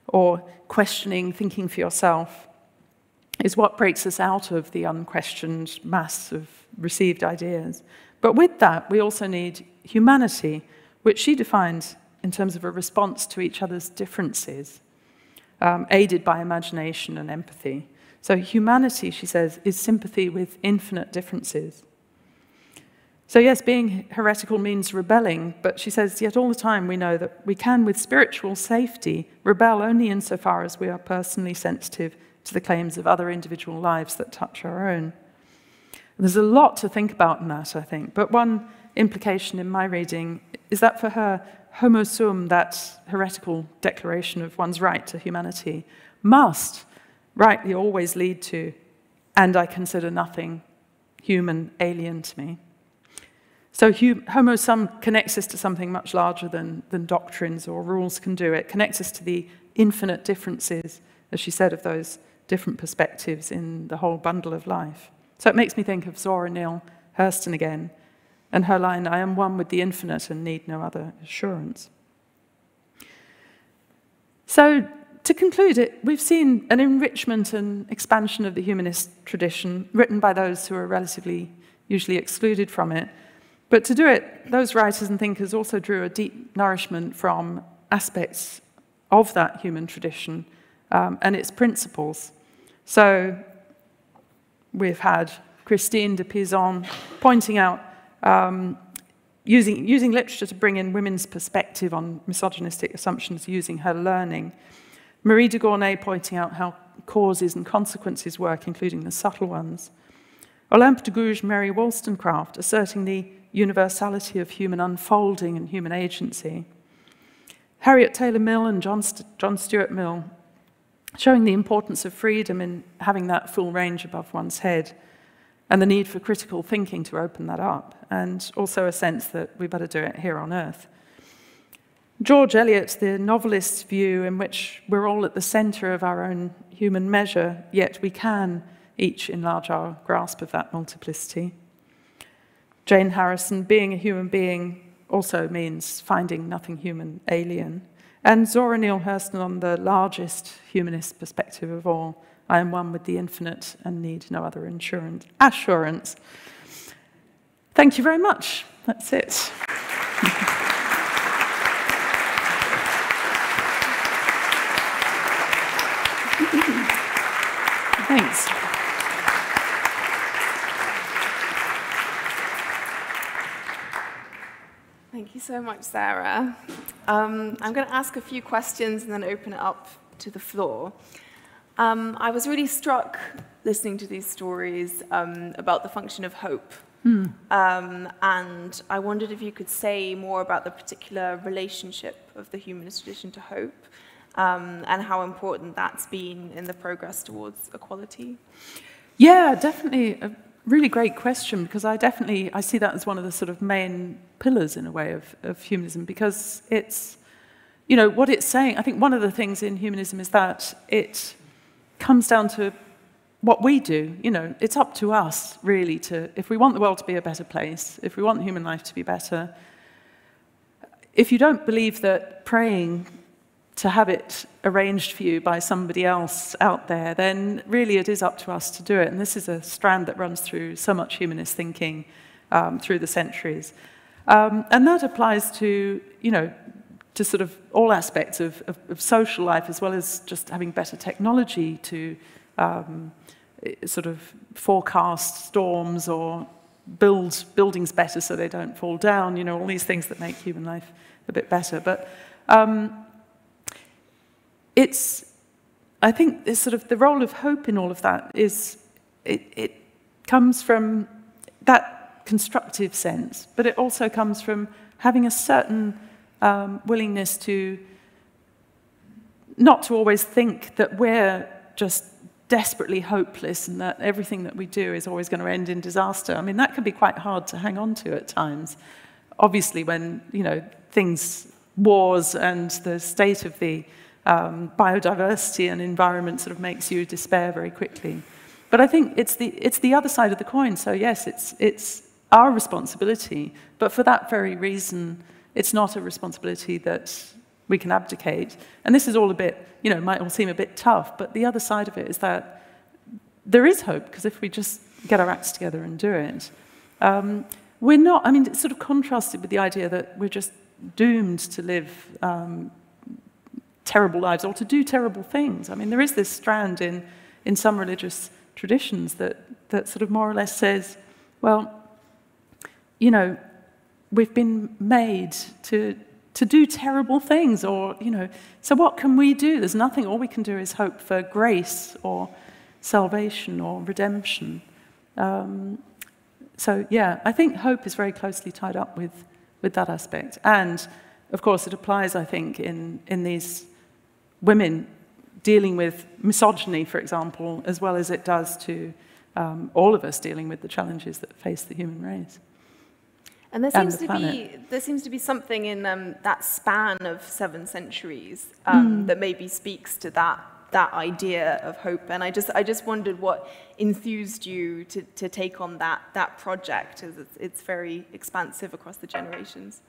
or questioning, thinking for yourself, is what breaks us out of the unquestioned mass of received ideas. But with that, we also need humanity, which she defined in terms of a response to each other's differences, aided by imagination and empathy. So humanity, she says, is sympathy with infinite differences. So yes, being heretical means rebelling, but she says, yet all the time we know that we can, with spiritual safety, rebel only insofar as we are personally sensitive to the claims of other individual lives that touch our own. There's a lot to think about in that, I think, but one implication in my reading is that for her, homo sum, that heretical declaration of one's right to humanity, must rightly always lead to, and I consider nothing human alien to me. So homo sum connects us to something much larger than doctrines or rules can do. It connects us to the infinite differences, as she said, of those different perspectives in the whole bundle of life. So it makes me think of Zora Neale Hurston again, and her line, I am one with the infinite and need no other assurance. So to conclude, we've seen an enrichment and expansion of the humanist tradition, written by those who are relatively usually excluded from it. But to do it, those writers and thinkers also drew a deep nourishment from aspects of that human tradition and its principles. So we've had Christine de Pizan pointing out, using literature to bring in women's perspective on misogynistic assumptions using her learning. Marie de Gournay pointing out how causes and consequences work, including the subtle ones. Olympe de Gouges, Mary Wollstonecraft asserting the universality of human unfolding and human agency. Harriet Taylor Mill and John Stuart Mill showing the importance of freedom in having that full range above one's head and the need for critical thinking to open that up, and also a sense that we better do it here on Earth. George Eliot, the novelist's view in which we're all at the center of our own human measure, yet we can each enlarge our grasp of that multiplicity. Jane Harrison, being a human being also means finding nothing human alien. And Zora Neale Hurston on the largest humanist perspective of all, I am one with the infinite and need no other assurance. Thank you very much. That's it. Thanks. Thank you so much, Sarah. I'm going to ask a few questions and then open it up to the floor. I was really struck listening to these stories about the function of hope. And I wondered if you could say more about the particular relationship of the humanist tradition to hope and how important that's been in the progress towards equality. Yeah, definitely a really great question, because I see that as one of the sort of main pillars, in a way, of humanism, because it's you know, what it's saying, I think one of the things in humanism is that it comes down to what we do. You know, it's up to us, really, to, if we want the world to be a better place, if we want human life to be better, if you don't believe that praying to have it arranged for you by somebody else out there, then really it is up to us to do it. And this is a strand that runs through so much humanist thinking through the centuries. And that applies to, you know, to sort of all aspects of social life, as well as just having better technology to sort of forecast storms or build buildings better so they don't fall down, you know, all these things that make human life a bit better. But I think it's sort of the role of hope in all of that is, it comes from that constructive sense, but it also comes from having a certain willingness to not to always think that we're just desperately hopeless and that everything that we do is always going to end in disaster. I mean, that can be quite hard to hang on to at times. Obviously, when, you know, wars and the state of the biodiversity and environment sort of makes you despair very quickly. But I think it's the other side of the coin. So yes, it's our responsibility, but for that very reason, it's not a responsibility that we can abdicate. And this is all a bit, you know, might all seem a bit tough, but the other side of it is that there is hope, because if we just get our acts together and do it, we're not, I mean, it's sort of contrasted with the idea that we're just doomed to live terrible lives or to do terrible things. I mean, there is this strand in some religious traditions that sort of more or less says, well, you know, we've been made to do terrible things, or, you know, so what can we do? There's nothing, all we can do is hope for grace or salvation or redemption. So yeah, I think hope is very closely tied up with that aspect. And of course it applies, I think, in these women dealing with misogyny, for example, as well as it does to all of us dealing with the challenges that face the human race. And there seems to be something in that span of 7 centuries that maybe speaks to that idea of hope. And I just wondered what enthused you to take on that project, as it's very expansive across the generations.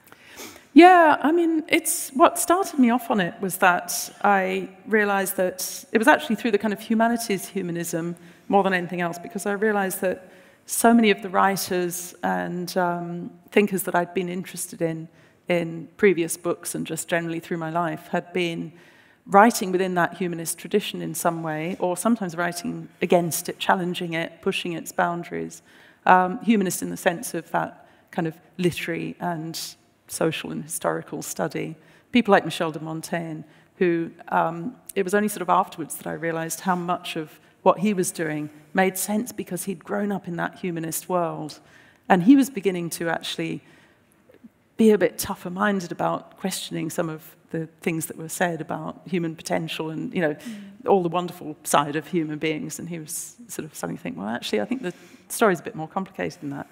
Yeah, I mean, what started me off on it was that I realized that it was actually through the kind of humanities humanism more than anything else, because I realized that so many of the writers and thinkers that I'd been interested in previous books and just generally through my life had been writing within that humanist tradition in some way, or sometimes writing against it, challenging it, pushing its boundaries. Humanist in the sense of that kind of literary and social and historical study. People like Michel de Montaigne, who it was only sort of afterwards that I realized how much of what he was doing made sense because he'd grown up in that humanist world. And he was beginning to actually be a bit tougher-minded about questioning some of the things that were said about human potential and, you know, all the wonderful side of human beings. And he was sort of starting to think, well, actually, I think the story's a bit more complicated than that.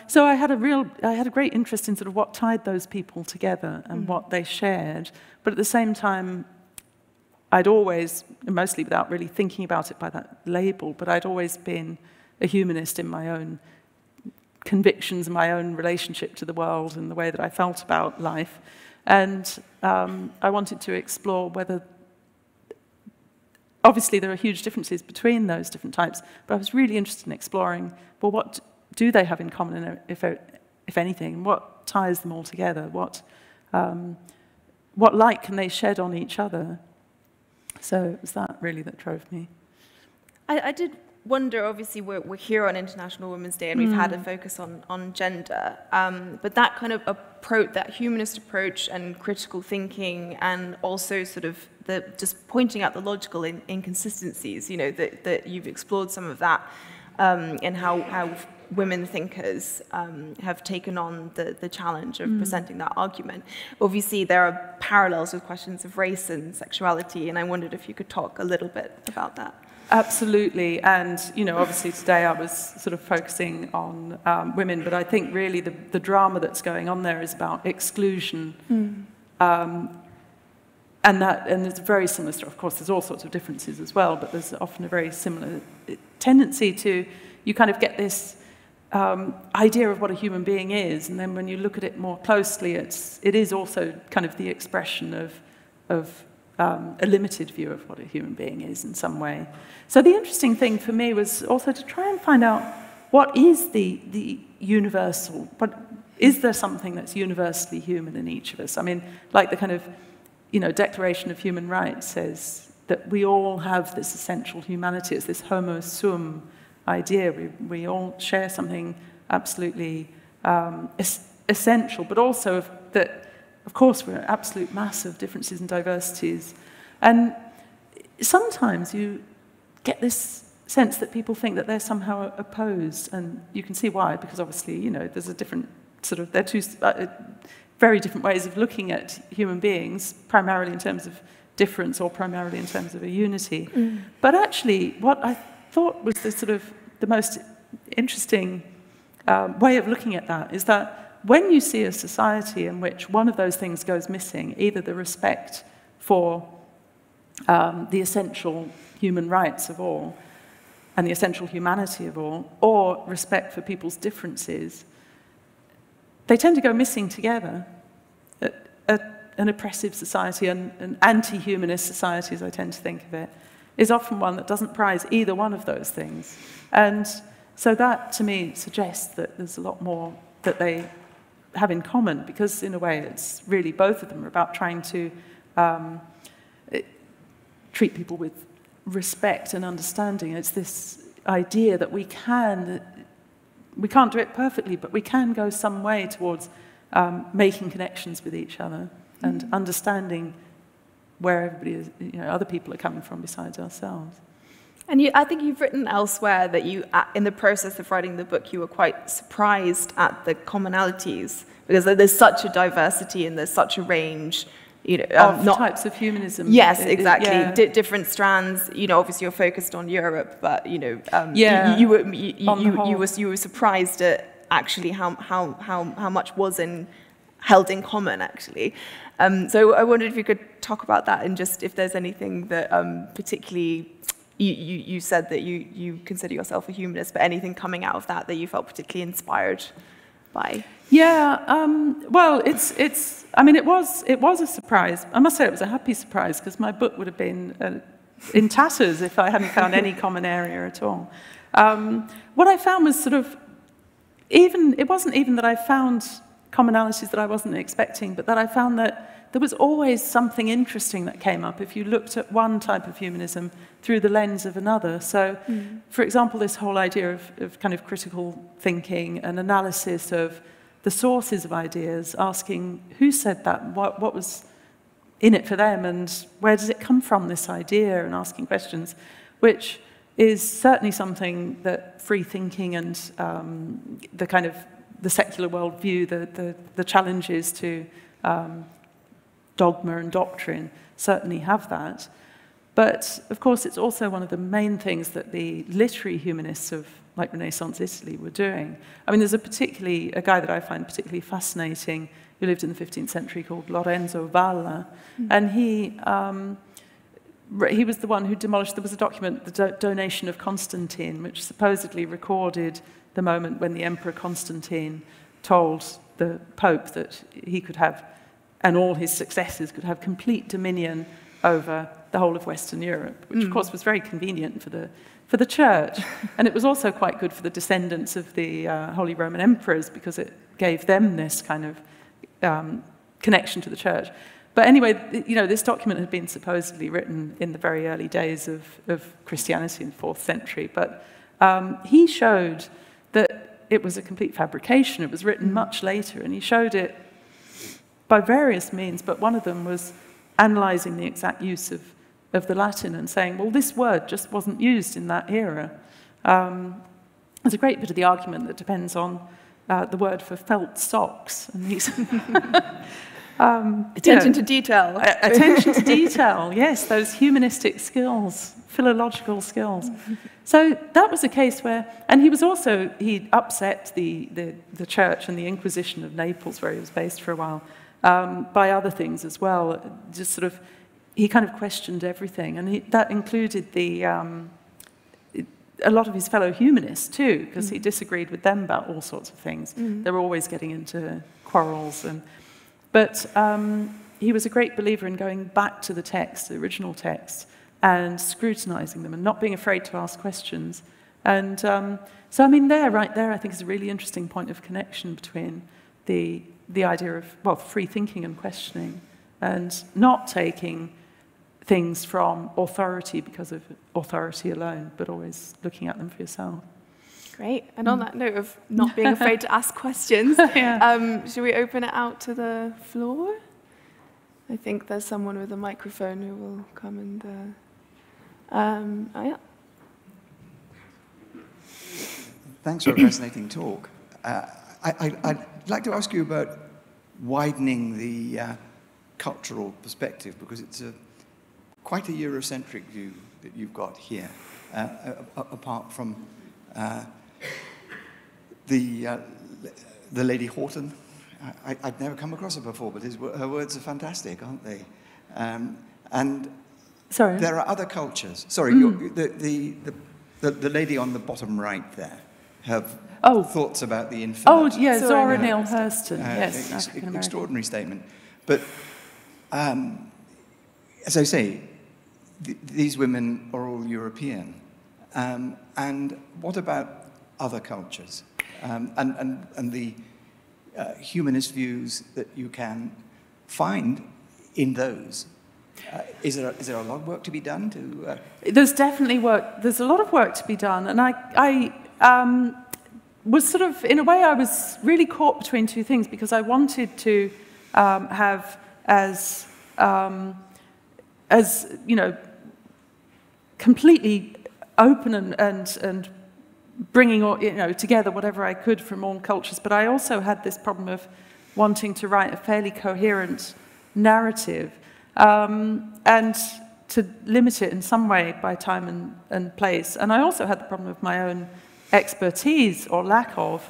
So I had a great interest in sort of what tied those people together and what they shared. But at the same time, I'd always, mostly without really thinking about it by that label, but I'd always been a humanist in my own convictions and my own relationship to the world and the way that I felt about life. And I wanted to explore whether, obviously there are huge differences between those different types, but I was really interested in exploring, well, what do they have in common, if anything? What ties them all together? What light can they shed on each other? So it was that really that drove me. I did wonder, obviously we're here on International Women's Day and we've had a focus on gender, but that kind of approach, that humanist approach and critical thinking, and also sort of just pointing out the logical inconsistencies, you know, that you've explored some of that, and how women thinkers have taken on the challenge of presenting that argument. Obviously, there are parallels with questions of race and sexuality, and I wondered if you could talk a little bit about that. Absolutely, and you know, obviously today I was sort of focusing on women, but I think really the drama that's going on there is about exclusion. and there's a very similar story. Of course, there's all sorts of differences as well, but there's often a very similar tendency to, you kind of get this idea of what a human being is, and then when you look at it more closely, it is also kind of the expression of a limited view of what a human being is in some way. So the interesting thing for me was also to try and find out what is the universal, is there something that's universally human in each of us? I mean, like the kind of, Declaration of Human Rights says that we all have this essential humanity. It's this homo sum idea. We all share something absolutely essential, but also that, of course, we're an absolute mass of differences and diversities. And sometimes you get this sense that people think that they're somehow opposed, and you can see why, because obviously, there's a different they're two very different ways of looking at human beings, primarily in terms of difference or primarily in terms of a unity. Mm. But actually, what I thought was the most interesting way of looking at that is that when you see a society in which one of those things goes missing, either the respect for the essential human rights of all and the essential humanity of all, or respect for people's differences, they tend to go missing together. An oppressive society, an anti-humanist society, as I tend to think of it, is often one that doesn't prize either one of those things. And so that, to me, suggests that there's a lot more that they have in common, because in a way it's really both of them are about trying to treat people with respect and understanding. It's this idea that we can't do it perfectly, but we can go some way towards making connections with each other and understanding where everybody is, other people are coming from besides ourselves. And I think you've written elsewhere that in the process of writing the book, you were quite surprised at the commonalities, because there's such a diversity and there's such a range. Of types of humanism. Yes, exactly. Yeah. Different strands. Obviously you're focused on Europe, but you were surprised at actually how much was held in common actually. So I wondered if you could talk about that, and just if there's anything that particularly you said that you consider yourself a humanist, but anything coming out of that you felt particularly inspired by. Yeah, well, it was a surprise. I must say it was a happy surprise, because my book would have been in tatters if I hadn't found any common area at all. What I found was it wasn't even that I found commonalities that I wasn't expecting, but that I found that there was always something interesting that came up if you looked at one type of humanism through the lens of another. So, for example, this whole idea of kind of critical thinking and analysis of the sources of ideas, asking who said that, what was in it for them, and where does it come from, this idea, and asking questions, which is certainly something that free thinking and the secular worldview, the challenges to dogma and doctrine certainly have that. But, of course, it's also one of the main things that the literary humanists of, like, Renaissance Italy were doing. I mean, there's a guy that I find particularly fascinating who lived in the 15th century called Lorenzo Valla, and he was the one who demolished, there was a document, the Donation of Constantine, which supposedly recorded the moment when the Emperor Constantine told the Pope that he could have, and all his successors could have, complete dominion over the whole of Western Europe, which of course was very convenient for the Church. And it was also quite good for the descendants of the Holy Roman Emperors, because it gave them this kind of connection to the Church. But anyway, this document had been supposedly written in the very early days of Christianity in the 4th century, but he showed that it was a complete fabrication. It was written much later, and he showed it by various means, but one of them was analysing the exact use of the Latin and saying, well, this word just wasn't used in that era. There's a great bit of the argument that depends on the word for felt socks. And these attention to detail. Attention to detail, yes, those humanistic skills, philological skills. So that was a case where, and he upset the Church and the Inquisition of Naples, where he was based for a while, by other things as well, just he kind of questioned everything, and that included a lot of his fellow humanists too, because he disagreed with them about all sorts of things. They were always getting into quarrels, but he was a great believer in going back to the text, the original text, and scrutinizing them and not being afraid to ask questions. And so, I mean, right there, I think is a really interesting point of connection between the idea of, well, free thinking and questioning, and not taking things from authority because of authority alone, but always looking at them for yourself. Great. And on that note of not being afraid to ask questions, should we open it out to the floor? I think there's someone with a microphone who will come and... oh, yeah. Thanks for a fascinating talk. I'd like to ask you about widening the cultural perspective, because it's quite a Eurocentric view that you've got here, apart from the Lady Horton. I'd never come across her before, but her words are fantastic, aren't they? And sorry, there are other cultures. Sorry, the lady on the bottom right there have thoughts about the infinite. Oh, yeah, Zora Neale Hurston. Yes, extraordinary statement. But as I say, these women are all European. And what about other cultures? And the humanist views that you can find in those. Is there a lot of work to be done to... There's definitely work. There's a lot of work to be done. And I was sort of, in a way, I was really caught between two things, because I wanted to have as you know, completely open and bringing together whatever I could from all cultures, but I also had this problem of wanting to write a fairly coherent narrative, and to limit it in some way by time and place. And I also had the problem of my own expertise, or lack of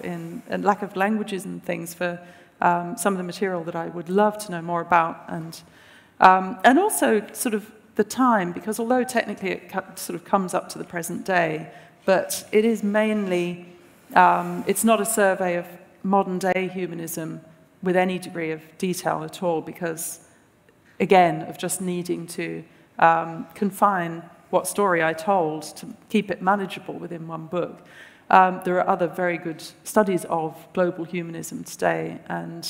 languages and things for some of the material that I would love to know more about, and also sort of the time, because although technically it sort of comes up to the present day, but it is mainly, it's not a survey of modern-day humanism with any degree of detail at all, because, again, of just needing to confine what story I told to keep it manageable within one book. There are other very good studies of global humanism today, and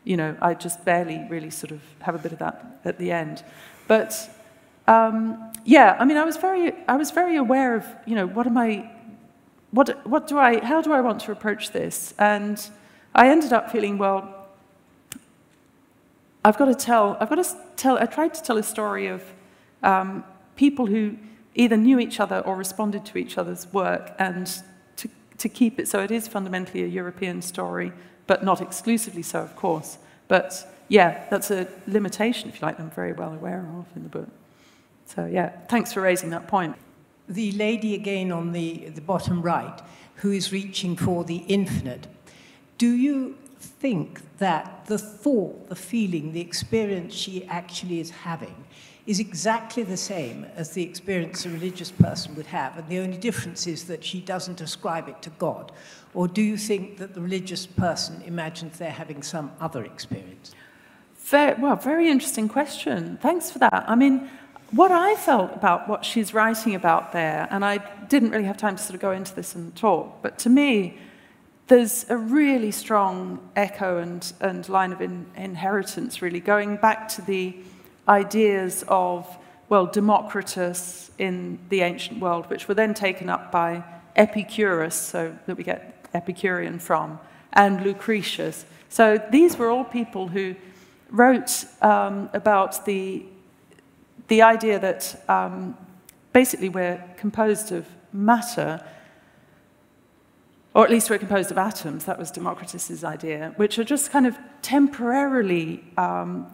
you know, I just barely really sort of have a bit of that at the end. But yeah, I mean, I was very aware of, you know, how do I want to approach this? And I ended up feeling, well, I tried to tell a story of people who either knew each other or responded to each other's work, and to keep it so it is fundamentally a European story, but not exclusively so, of course. But yeah, that's a limitation, if you like, I'm very well aware of in the book. So yeah, thanks for raising that point. The lady again on the bottom right, who is reaching for the infinite, do you think that the thought, the feeling, the experience she actually is having is exactly the same as the experience a religious person would have, and the only difference is that she doesn't ascribe it to God? Or do you think that the religious person imagines they're having some other experience? Very interesting question. Thanks for that. I mean, what I felt about what she's writing about there, and I didn't really have time to sort of go into this and talk, but to me, there's a really strong echo and line of inheritance, really, going back to the ideas of, well, Democritus in the ancient world, which were then taken up by Epicurus, so that we get Epicurean from, and Lucretius. So these were all people who wrote about the idea that basically we're composed of matter, or at least we're composed of atoms, that was Democritus's idea, which are just kind of temporarily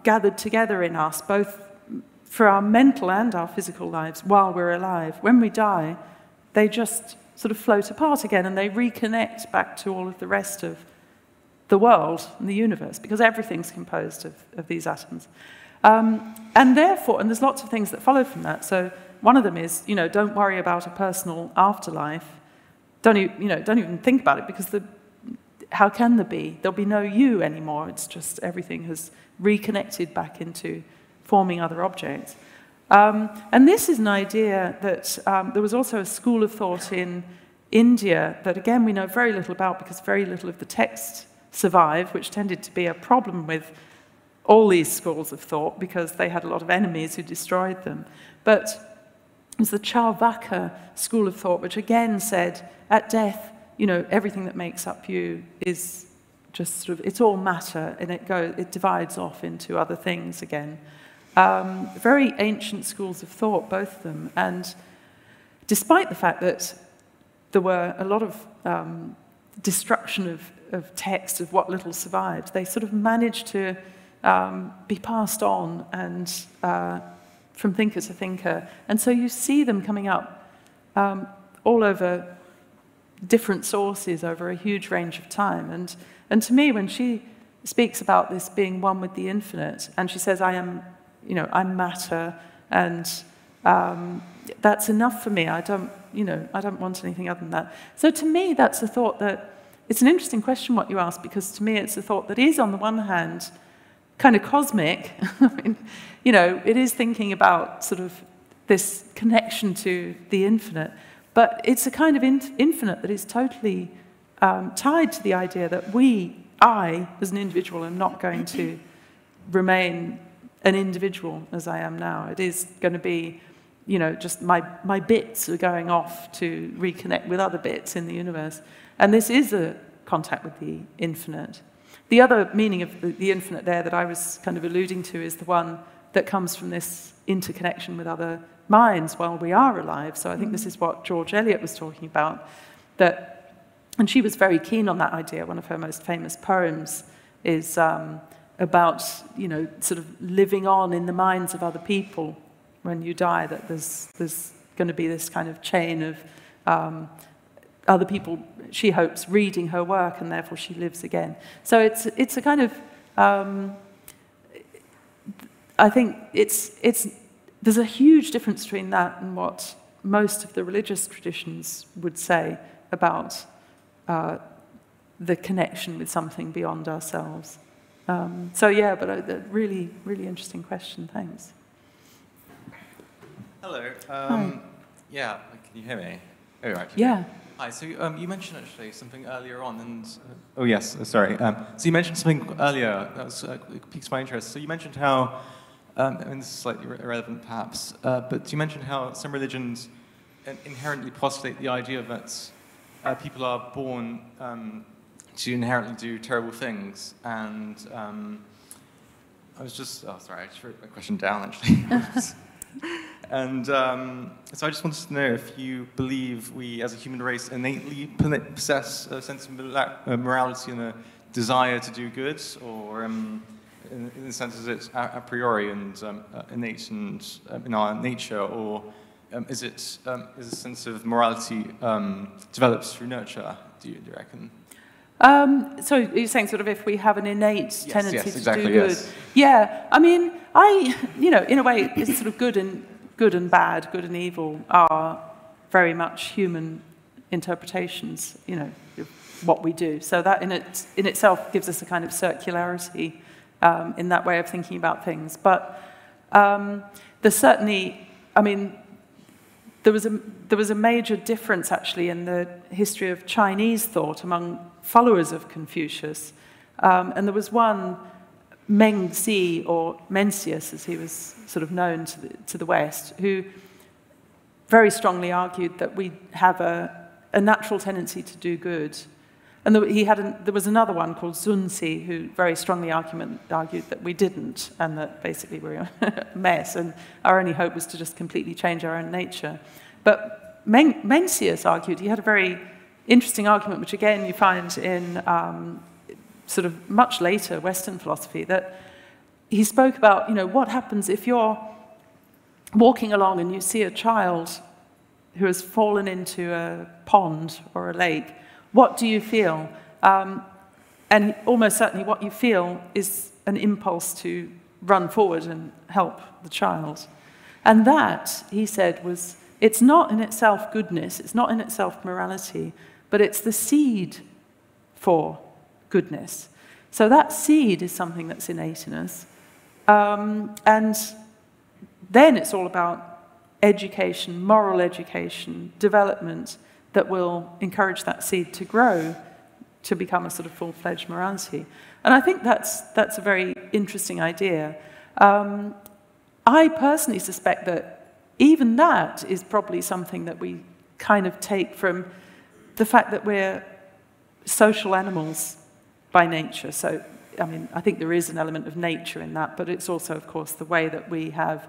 gathered together in us, both for our mental and our physical lives while we're alive. When we die, they just sort of float apart again, and they reconnect back to all of the rest of the world and the universe, because everything's composed of these atoms. And therefore, and there's lots of things that follow from that. So one of them is, don't worry about a personal afterlife. Don't even think about it, because how can there be? There'll be no you anymore. It's just everything has reconnected back into forming other objects. And this is an idea that there was also a school of thought in India that, again, we know very little about because very little of the text survived, which tended to be a problem with all these schools of thought because they had a lot of enemies who destroyed them. But it was the Charvaka school of thought, which again said, at death, everything that makes up you is just sort of, it's all matter, and it divides off into other things again. Very ancient schools of thought, both of them. And despite the fact that there were a lot of destruction of text, of what little survived, they sort of managed to be passed on and from thinker to thinker. And so you see them coming up all over different sources over a huge range of time. And to me, when she speaks about this being one with the infinite, and she says, I'm matter, and that's enough for me. I don't want anything other than that. So to me, that's a thought that, it's an interesting question what you ask, because to me it's a thought that is, on the one hand, kind of cosmic. I mean, it is thinking about sort of this connection to the infinite, but it's a kind of infinite that is totally tied to the idea that I, as an individual, am not going to remain an individual as I am now. It is going to be, just my bits are going off to reconnect with other bits in the universe. And this is a contact with the infinite. The other meaning of the infinite there that I was kind of alluding to is the one that comes from this interconnection with other minds while we are alive. So I think this is what George Eliot was talking about. And she was very keen on that idea. One of her most famous poems is about, sort of living on in the minds of other people when you die, that there's going to be this kind of chain of other people, she hopes, reading her work, and therefore she lives again. So it's a kind of, I think there's a huge difference between that and what most of the religious traditions would say about the connection with something beyond ourselves. So yeah, but a really, really interesting question. Thanks. Hello. Yeah, can you hear me? Oh, right. Yeah. Hi. So you mentioned actually something earlier on, and oh yes, sorry. So you mentioned something earlier that was piqued my interest. So you mentioned how, this is slightly irrelevant perhaps, but you mentioned how some religions inherently postulate the idea that people are born to inherently do terrible things, and I was just, sorry, I just wrote my question down actually. And so I just wanted to know if you believe we as a human race innately possess a sense of morality and a desire to do good, or in the sense is it a priori and innate and in our nature, or is a sense of morality develops through nurture, do you reckon? So you're saying sort of if we have an innate tendency exactly, to do good? Yes. Yeah, I mean, in a way, it's sort of good and bad, good and evil are very much human interpretations, of what we do. So that in itself gives us a kind of circularity in that way of thinking about things. But there's certainly, I mean, there was a major difference actually in the history of Chinese thought among followers of Confucius. And there was one, Mengzi, or Mencius, as he was sort of known to the West, who very strongly argued that we have a natural tendency to do good. And there was another one called Zunzi, who very strongly argued that we didn't, and that basically we're a mess, and our only hope was to just completely change our own nature. But Mencius argued, he had a very interesting argument, which again you find in sort of much later Western philosophy, that he spoke about, what happens if you're walking along and you see a child who has fallen into a pond or a lake. What do you feel? And almost certainly what you feel is an impulse to run forward and help the child. And that, he said, it's not in itself goodness, it's not in itself morality, but it's the seed for goodness. So that seed is something that's innate in us. And then it's all about education, moral education, development that will encourage that seed to grow to become a sort of full-fledged morality. And I think that's a very interesting idea. I personally suspect that even that is probably something that we kind of take from the fact that we're social animals by nature. So, I mean, I think there is an element of nature in that, but it's also, of course, the way that we have,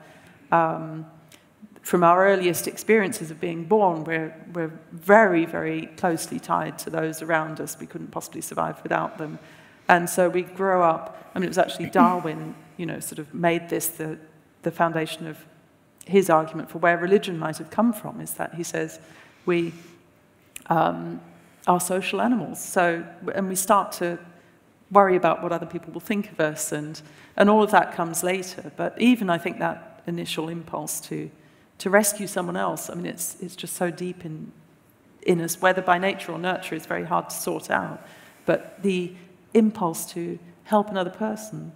from our earliest experiences of being born, we're very, very closely tied to those around us. We couldn't possibly survive without them. And so we grow up, I mean, it was actually Darwin, sort of made this the foundation of his argument for where religion might have come from, is that he says we are social animals. So, and we start to worry about what other people will think of us, and all of that comes later. But even, I think, that initial impulse to rescue someone else, I mean, it's just so deep in us, whether by nature or nurture is very hard to sort out. But the impulse to help another person.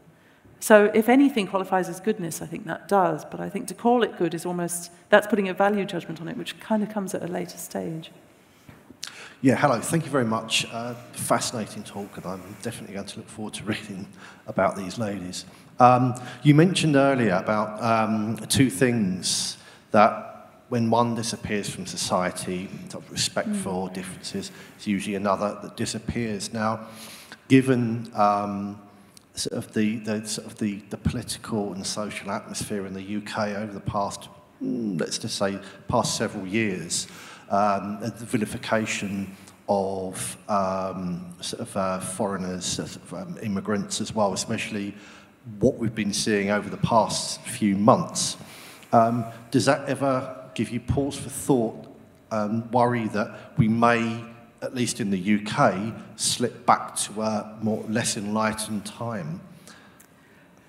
So if anything qualifies as goodness, I think that does. But I think to call it good is almost, that's putting a value judgment on it, which kind of comes at a later stage. Yeah, hello. Thank you very much. Fascinating talk, and I'm definitely going to look forward to reading about these ladies. You mentioned earlier about two things that when one disappears from society, respect for differences, it's usually another that disappears. Now, given the political and social atmosphere in the UK over the past, let's just say, past several years, the vilification of foreigners, immigrants as well, especially what we've been seeing over the past few months. Does that ever give you pause for thought, worry that we may, at least in the UK, slip back to a less enlightened time?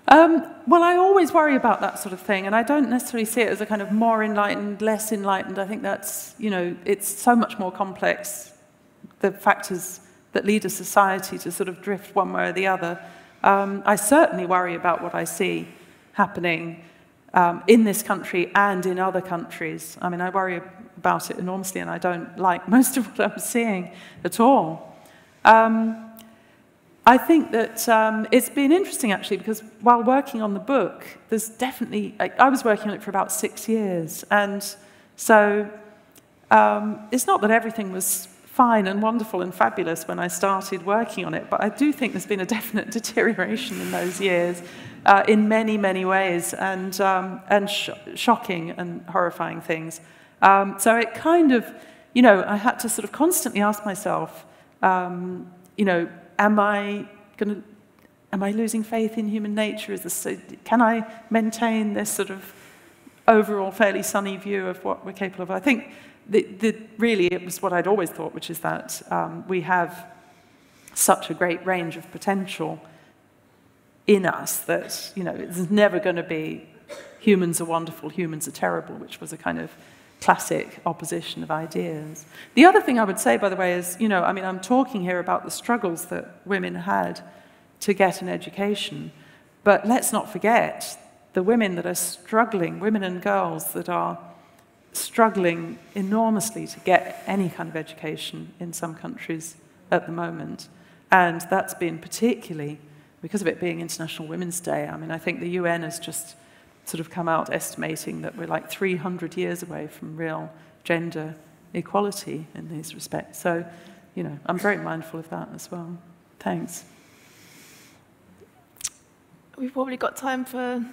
Well, I always worry about that sort of thing, and I don't necessarily see it as a kind of more enlightened, less enlightened. I think that's, it's so much more complex, the factors that lead a society to sort of drift one way or the other. I certainly worry about what I see happening in this country and in other countries. I mean, I worry about it enormously, and I don't like most of what I'm seeing at all. I think that it's been interesting, actually, because while working on the book, there's definitely... I was working on it for about 6 years, and so it's not that everything was fine and wonderful and fabulous when I started working on it, but I do think there's been a definite deterioration in those years in many, many ways, and shocking and horrifying things. So it kind of, I had to sort of constantly ask myself, am I losing faith in human nature? Can I maintain this sort of overall fairly sunny view of what we're capable of? I think really it was what I'd always thought, which is that we have such a great range of potential in us that, it's never going to be humans are wonderful, humans are terrible, which was a kind of classic opposition of ideas. The other thing I would say, by the way, is, I'm talking here about the struggles that women had to get an education, but let's not forget the women that are struggling, women and girls that are struggling enormously to get any kind of education in some countries at the moment. And that's been particularly because of it being International Women's Day. I mean, I think the UN has just sort of come out estimating that we're like 300 years away from real gender equality in these respects. So, I'm very mindful of that as well. Thanks. We've probably got time for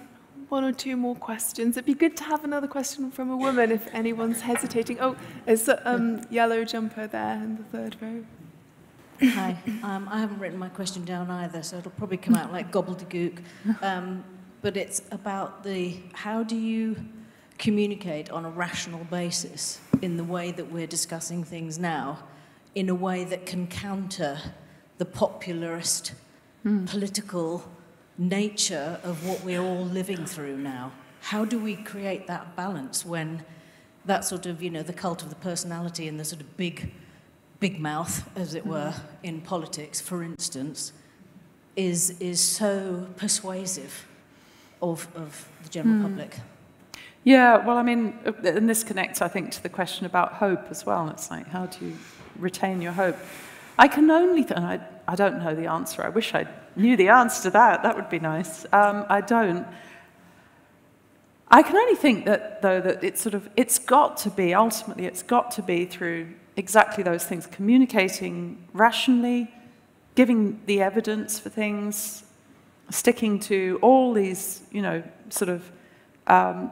one or two more questions. It'd be good to have another question from a woman if anyone's hesitating. Oh, there's a yellow jumper there in the third row. Hi. I haven't written my question down either, so it'll probably come out like gobbledygook. But it's about how do you communicate on a rational basis in the way that we're discussing things now, in a way that can counter the popularist political nature of what we're all living through now. How do we create that balance when that sort of, you know, the cult of the personality and the sort of big mouth, as it were, in politics, for instance, is so persuasive of the general public? Yeah, well, I mean, and this connects, I think, to the question about hope as well. It's like, how do you retain your hope? I can only, and I don't know the answer. I wish I knew the answer to that. That would be nice. I don't. I can only think that, though, that it's got to be, ultimately, it's got to be through exactly those things, communicating rationally, giving the evidence for things, sticking to all these, you know, sort of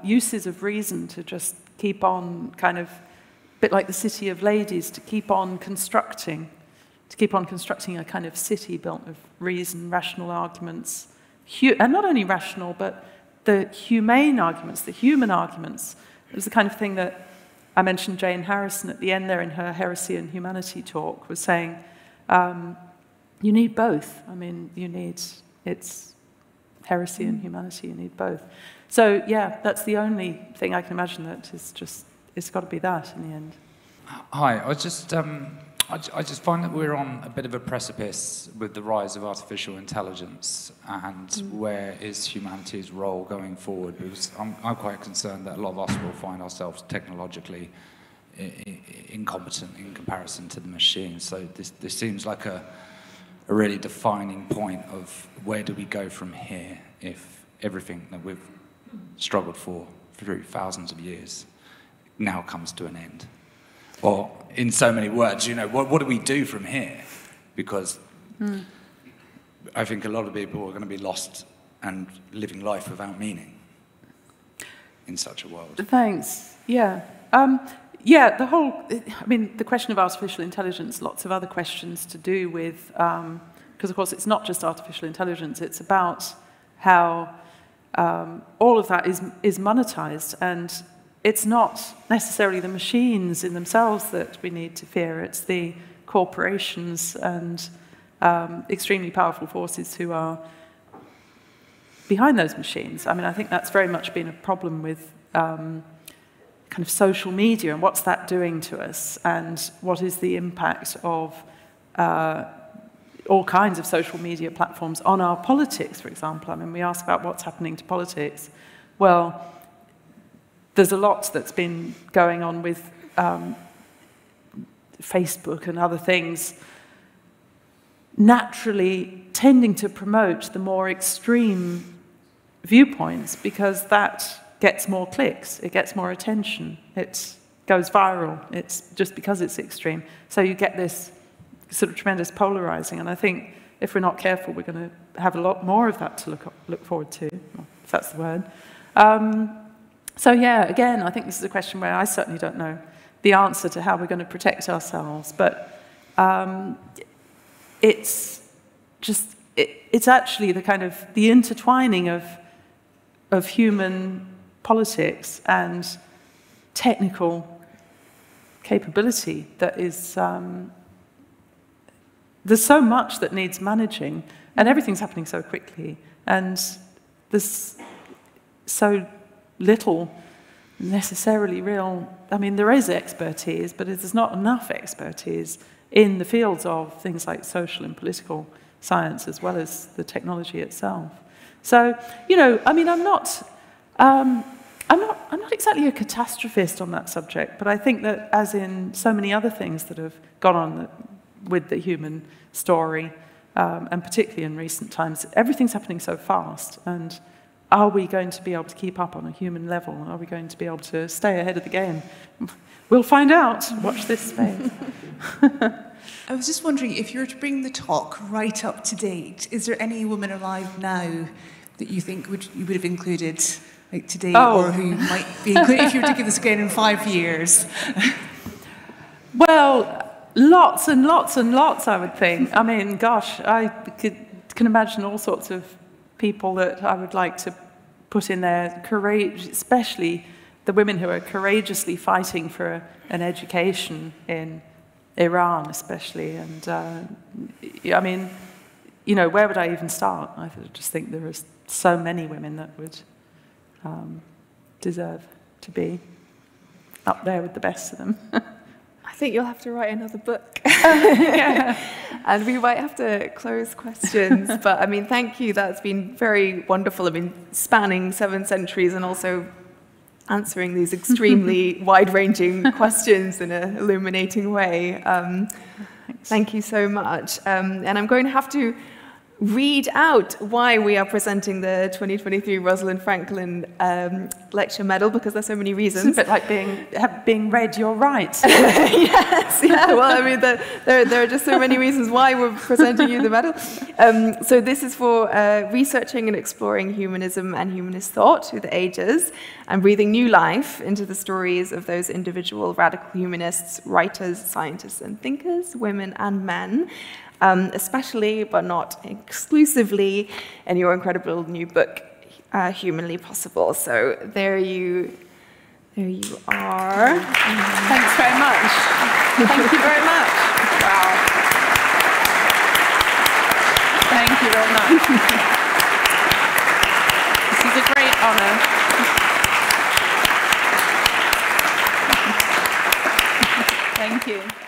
uses of reason to just keep on kind of, a bit like the City of Ladies, to keep on constructing a kind of city built of reason, rational arguments, and not only rational, but the humane arguments, the human arguments. It was the kind of thing that I mentioned Jane Harrison at the end there in her Heresy and Humanity talk, was saying, you need both. I mean, it's heresy and humanity, you need both. So, yeah, that's the only thing I can imagine that is just, it's got to be that in the end. Hi, I just find that we're on a bit of a precipice with the rise of artificial intelligence, and where is humanity's role going forward? Because I'm quite concerned that a lot of us will find ourselves technologically incompetent in comparison to the machines. So this seems like a really defining point of where do we go from here if everything that we've struggled for through thousands of years now comes to an end. Or, in so many words, you know, what do we do from here? Because I think a lot of people are going to be lost and living life without meaning in such a world. Thanks. Yeah. Yeah, the question of artificial intelligence, lots of other questions to do with, because of course it's not just artificial intelligence, it's about how all of that is monetized, and it's not necessarily the machines in themselves that we need to fear, it's the corporations and extremely powerful forces who are behind those machines. I mean, I think that's very much been a problem with kind of social media, and what's that doing to us, and what is the impact of all kinds of social media platforms on our politics, for example. I mean, we ask about what's happening to politics. Well, there's a lot that's been going on with Facebook and other things naturally tending to promote the more extreme viewpoints, because that gets more clicks, it gets more attention, it goes viral, it's just because it's extreme. So you get this sort of tremendous polarizing, and I think if we're not careful, we're going to have a lot more of that to look forward to, if that's the word. So yeah, again, I think this is a question where I certainly don't know the answer to how we're going to protect ourselves, but it's actually the kind of the intertwining of human politics and technical capability that is, there's so much that needs managing, and everything's happening so quickly, and there's so little necessarily real, I mean, there is expertise, but there's not enough expertise in the fields of things like social and political science as well as the technology itself. So, you know, I mean, I'm not exactly a catastrophist on that subject, but I think that, as in so many other things that have gone on with the human story, and particularly in recent times, everything's happening so fast, and are we going to be able to keep up on a human level? Are we going to be able to stay ahead of the game? We'll find out. Watch this space. I was just wondering, if you were to bring the talk right up to date, is there any woman alive now that you think you would have included, like today, or who might be included if you were to give this again in 5 years? Well, lots and lots and lots, I would think. I mean, gosh, I can imagine all sorts of people that I would like to put in there, especially the women who are courageously fighting for an education in Iran, especially. And I mean, where would I even start? I just think there are so many women that would deserve to be up there with the best of them. I think you'll have to write another book. And we might have to close questions. But I mean, thank you. That's been very wonderful. I mean, spanning 7 centuries and also answering these extremely wide-ranging questions in an illuminating way. Thank you so much. And I'm going to have to read out why we are presenting the 2023 Rosalind Franklin Lecture Medal, because there's so many reasons. It's a bit like being read your rights. Yes, yeah. Well, I mean, there are just so many reasons why we're presenting you the medal. So this is for researching and exploring humanism and humanist thought through the ages, and breathing new life into the stories of those individual radical humanists, writers, scientists, and thinkers, women and men. Especially, but not exclusively, in your incredible new book, Humanly Possible. So there you are. Thanks very much. Thank you very much. Wow. Thank you very much. This is a great honour. Thank you.